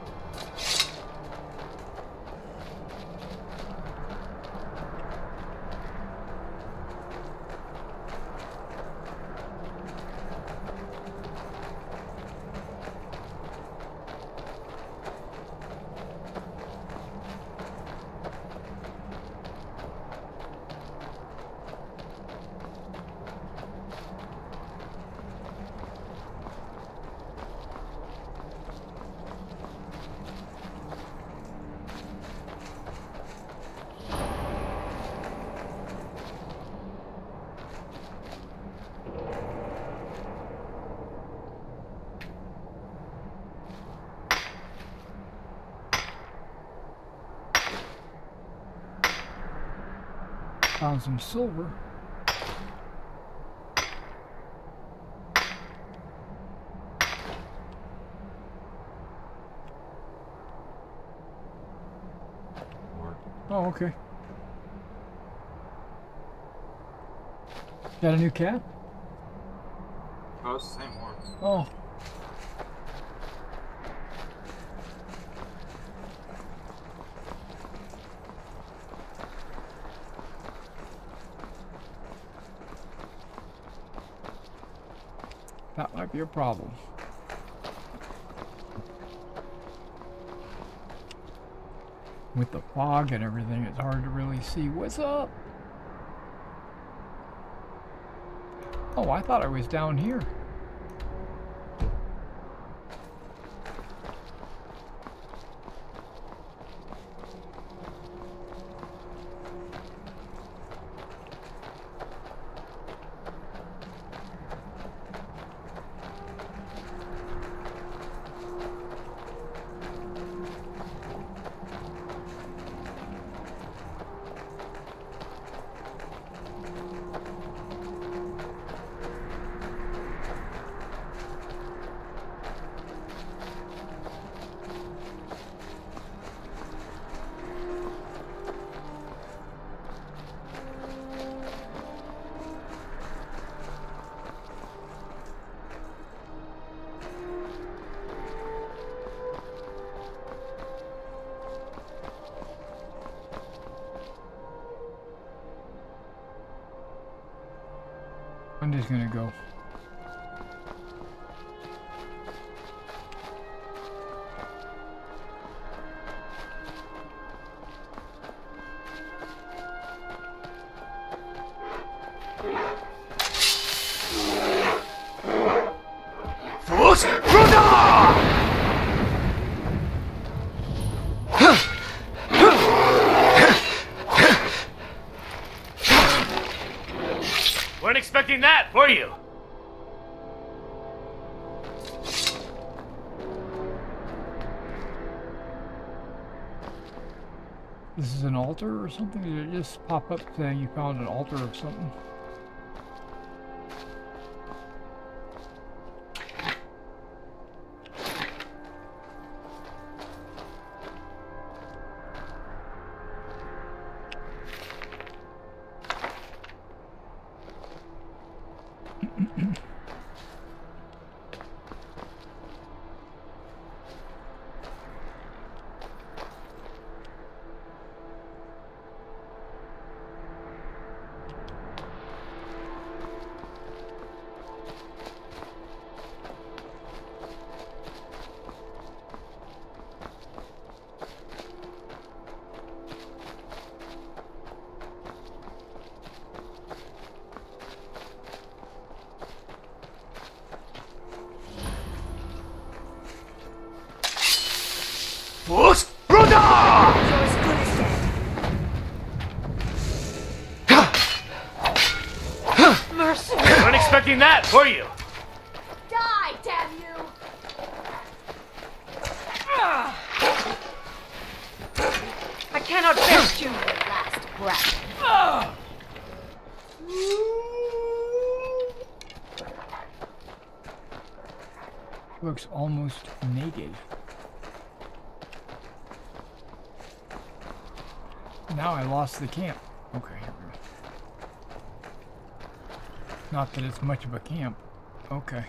Found some silver. Oh, okay. Got a new cat? Oh, it's the same one. Oh. That might be a problem. With the fog and everything, it's hard to really see what's up. Oh, I thought I was down here. I'm just gonna go. Weren't expecting that, were you? This is an altar or something? Did it just pop up saying you found an altar of something? Mercy! Weren't expecting that, were you? Die, damn you! I cannot bear you, your last breath. Looks almost naked. Now I lost the camp. Okay, here we go. Not that it's much of a camp. Okay.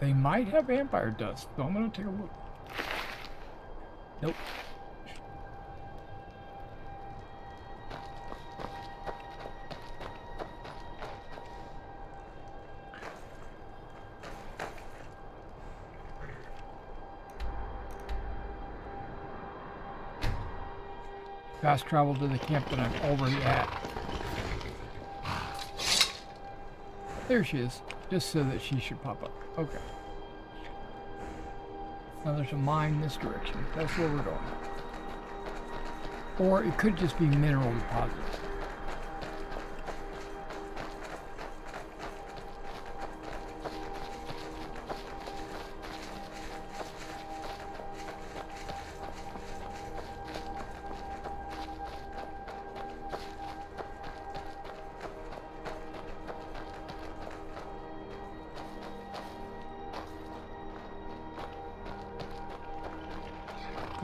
They might have vampire dust, so I'm gonna take a look. Nope. Fast travel to the camp that I'm already at. There she is, just so that she should pop up. Okay. Now there's a mine this direction. That's where we're going. Or it could just be mineral deposits.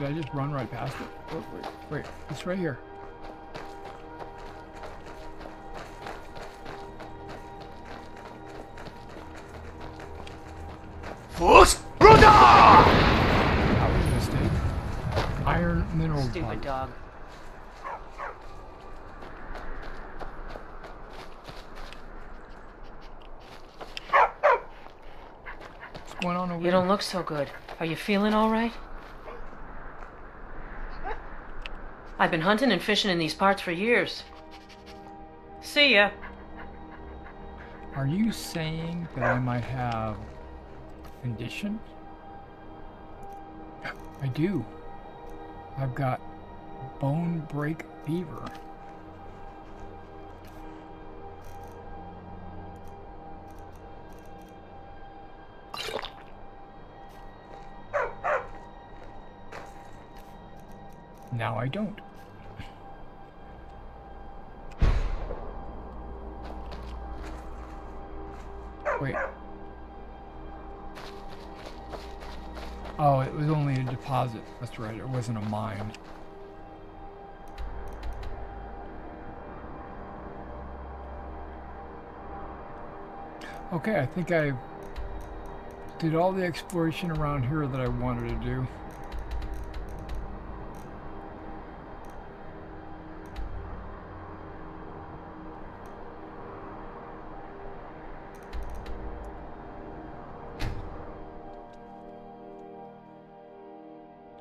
Did I just run right past it? Oh, wait. It's right here. That was a mistake. Iron mineral Stupid dog. What's going on over You here? don't look so good. Are you feeling all right? I've been hunting and fishing in these parts for years. See ya. Are you saying that I might have conditions? I do. I've got bone break fever. Now I don't. Wait. Oh, it was only a deposit. That's right, it wasn't a mine. Okay, I think I did all the exploration around here that I wanted to do.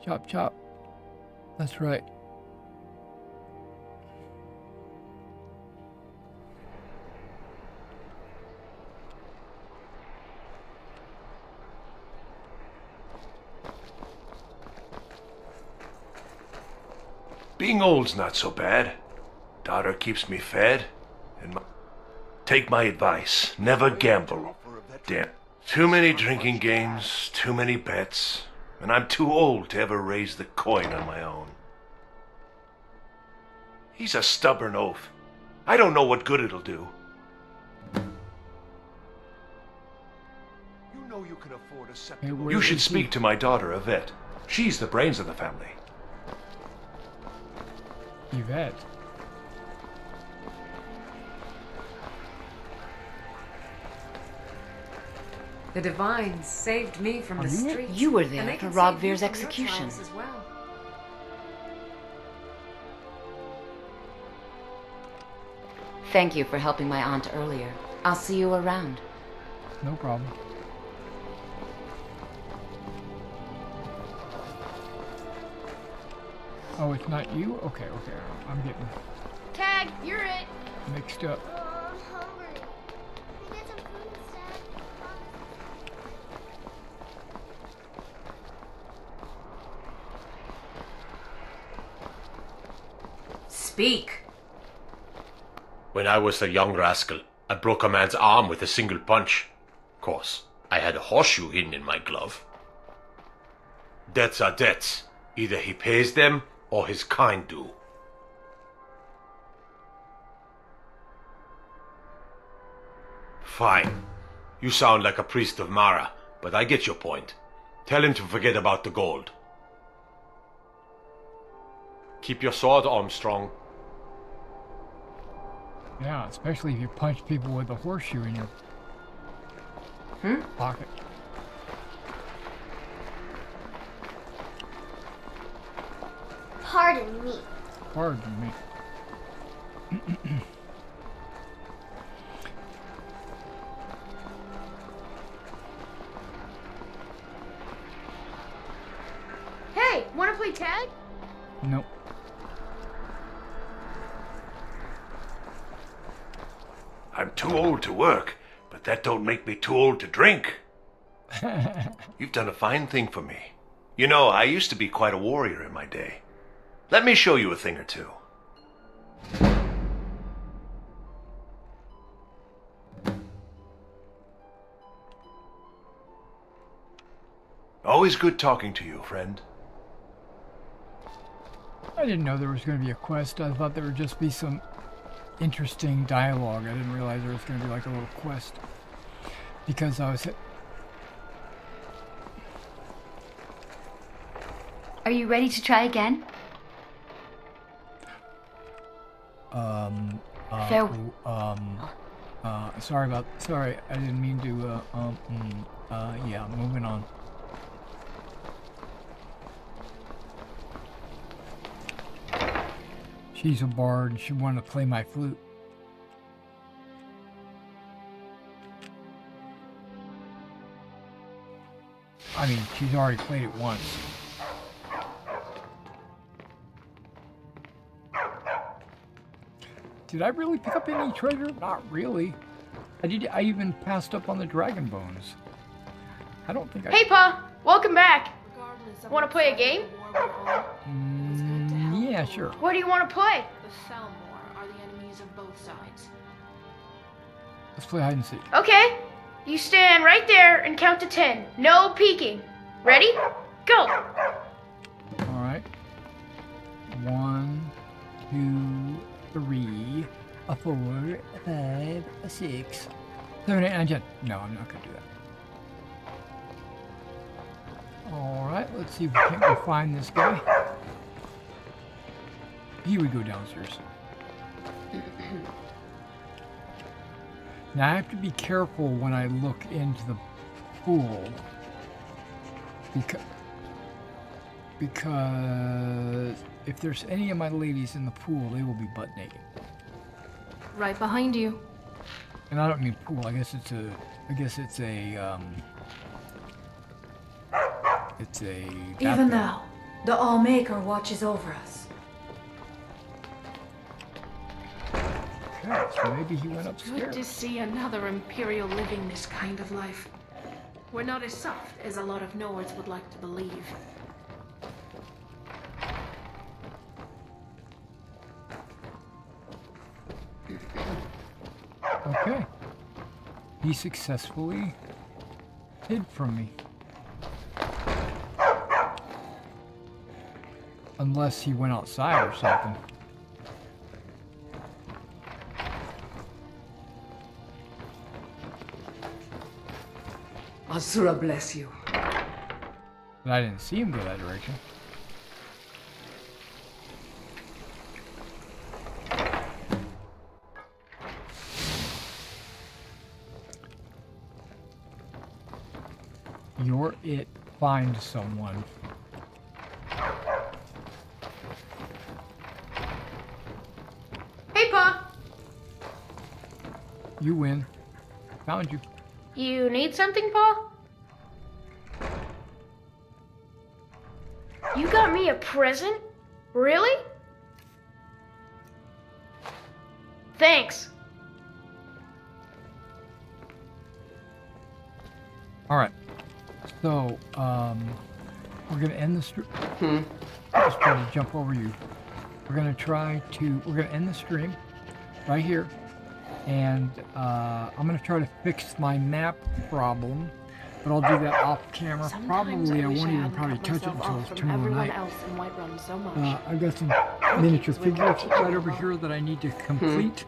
Chop, chop. That's right. Being old's not so bad. Daughter keeps me fed, and take my advice. Never gamble. Damn. Too many drinking games, too many bets, and I'm too old to ever raise the coin on my own. He's a stubborn oaf. I don't know what good it'll do. You know you can afford a septic. You should speak to my daughter, Yvette. She's the brains of the family. Yvette. The Divines saved me from the streets. You were there and they for can Rob save you Veer's from your execution. trials as well. Thank you for helping my aunt earlier. I'll see you around. No problem. Oh, it's not you? Okay, I'm getting Tag, you're it. mixed up. I'm hungry. Can I get some food instead? Speak. When I was a young rascal, I broke a man's arm with a single punch. Of course, I had a horseshoe hidden in my glove. Debts are debts. Either he pays them, or his kind do. Fine. You sound like a priest of Mara, but I get your point. Tell him to forget about the gold. Keep your sword, Armstrong. Yeah, especially if you punch people with a horseshoe in your pocket. Pardon me. Pardon me. Hey, wanna play tag? Nope. I'm too old to work, but that don't make me too old to drink. You've done a fine thing for me. You know, I used to be quite a warrior in my day. Let me show you a thing or two. Always good talking to you, friend. I didn't know there was going to be a quest. I thought there would just be some interesting dialogue. I didn't realize there was going to be like a little quest. Because I was... Are you ready to try again? Sorry, I didn't mean to, yeah, moving on. She's a bard, she wanted to play my flute. I mean, she's already played it once. Did I really pick up any treasure? Not really. I even passed up on the dragon bones. I don't think I... Hey, Pa! Welcome back! Want to play a game? Yeah, sure. What do you want to play? The Thalmor are the enemies of both sides. Let's play hide and seek. Okay. You stand right there and count to 10. No peeking. Ready? Go! Alright. 1, 2, 3, 4, 5, 6, 7, 8, 9, 10. No, I'm not going to do that. Alright, let's see if we can't go find this guy. Here we go downstairs. Now I have to be careful when I look into the pool because if there's any of my ladies in the pool, they will be butt naked. Right behind you. And I don't mean pool. I guess it's a Even now, the All-Maker watches over us. Okay, so maybe he went upstairs. Good to see another Imperial living this kind of life. We're not as soft as a lot of Nords would like to believe. Okay. He successfully hid from me. Unless he went outside or something. Asura bless you. But I didn't see him go that direction. You're it. Find someone. Hey, Pa! You win. Found you. You need something, Pa? You got me a present? Really? Thanks. Alright. So, we're gonna end the stream. Just try to jump over you. We're gonna end the stream right here. And I'm gonna try to fix my map problem, but I'll do that off camera. Probably I won't even probably touch it until tomorrow night. I've got some miniature figures right over here that I need to complete.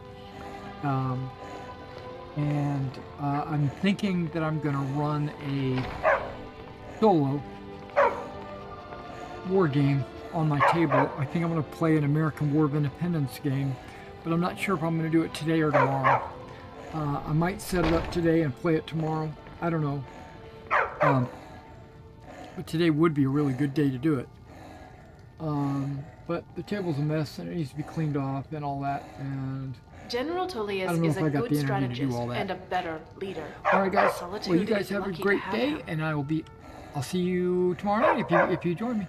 And I'm thinking that I'm gonna run a solo war game on my table. I think I'm gonna play an American War of Independence game, but I'm not sure if I'm going to do it today or tomorrow. I might set it up today and play it tomorrow. I don't know. But today would be a really good day to do it. But the table's a mess and it needs to be cleaned off and all that. And General Tullius is a good strategist and a better leader. Alright guys, well you guys have a great day and I'll see you tomorrow night if you join me.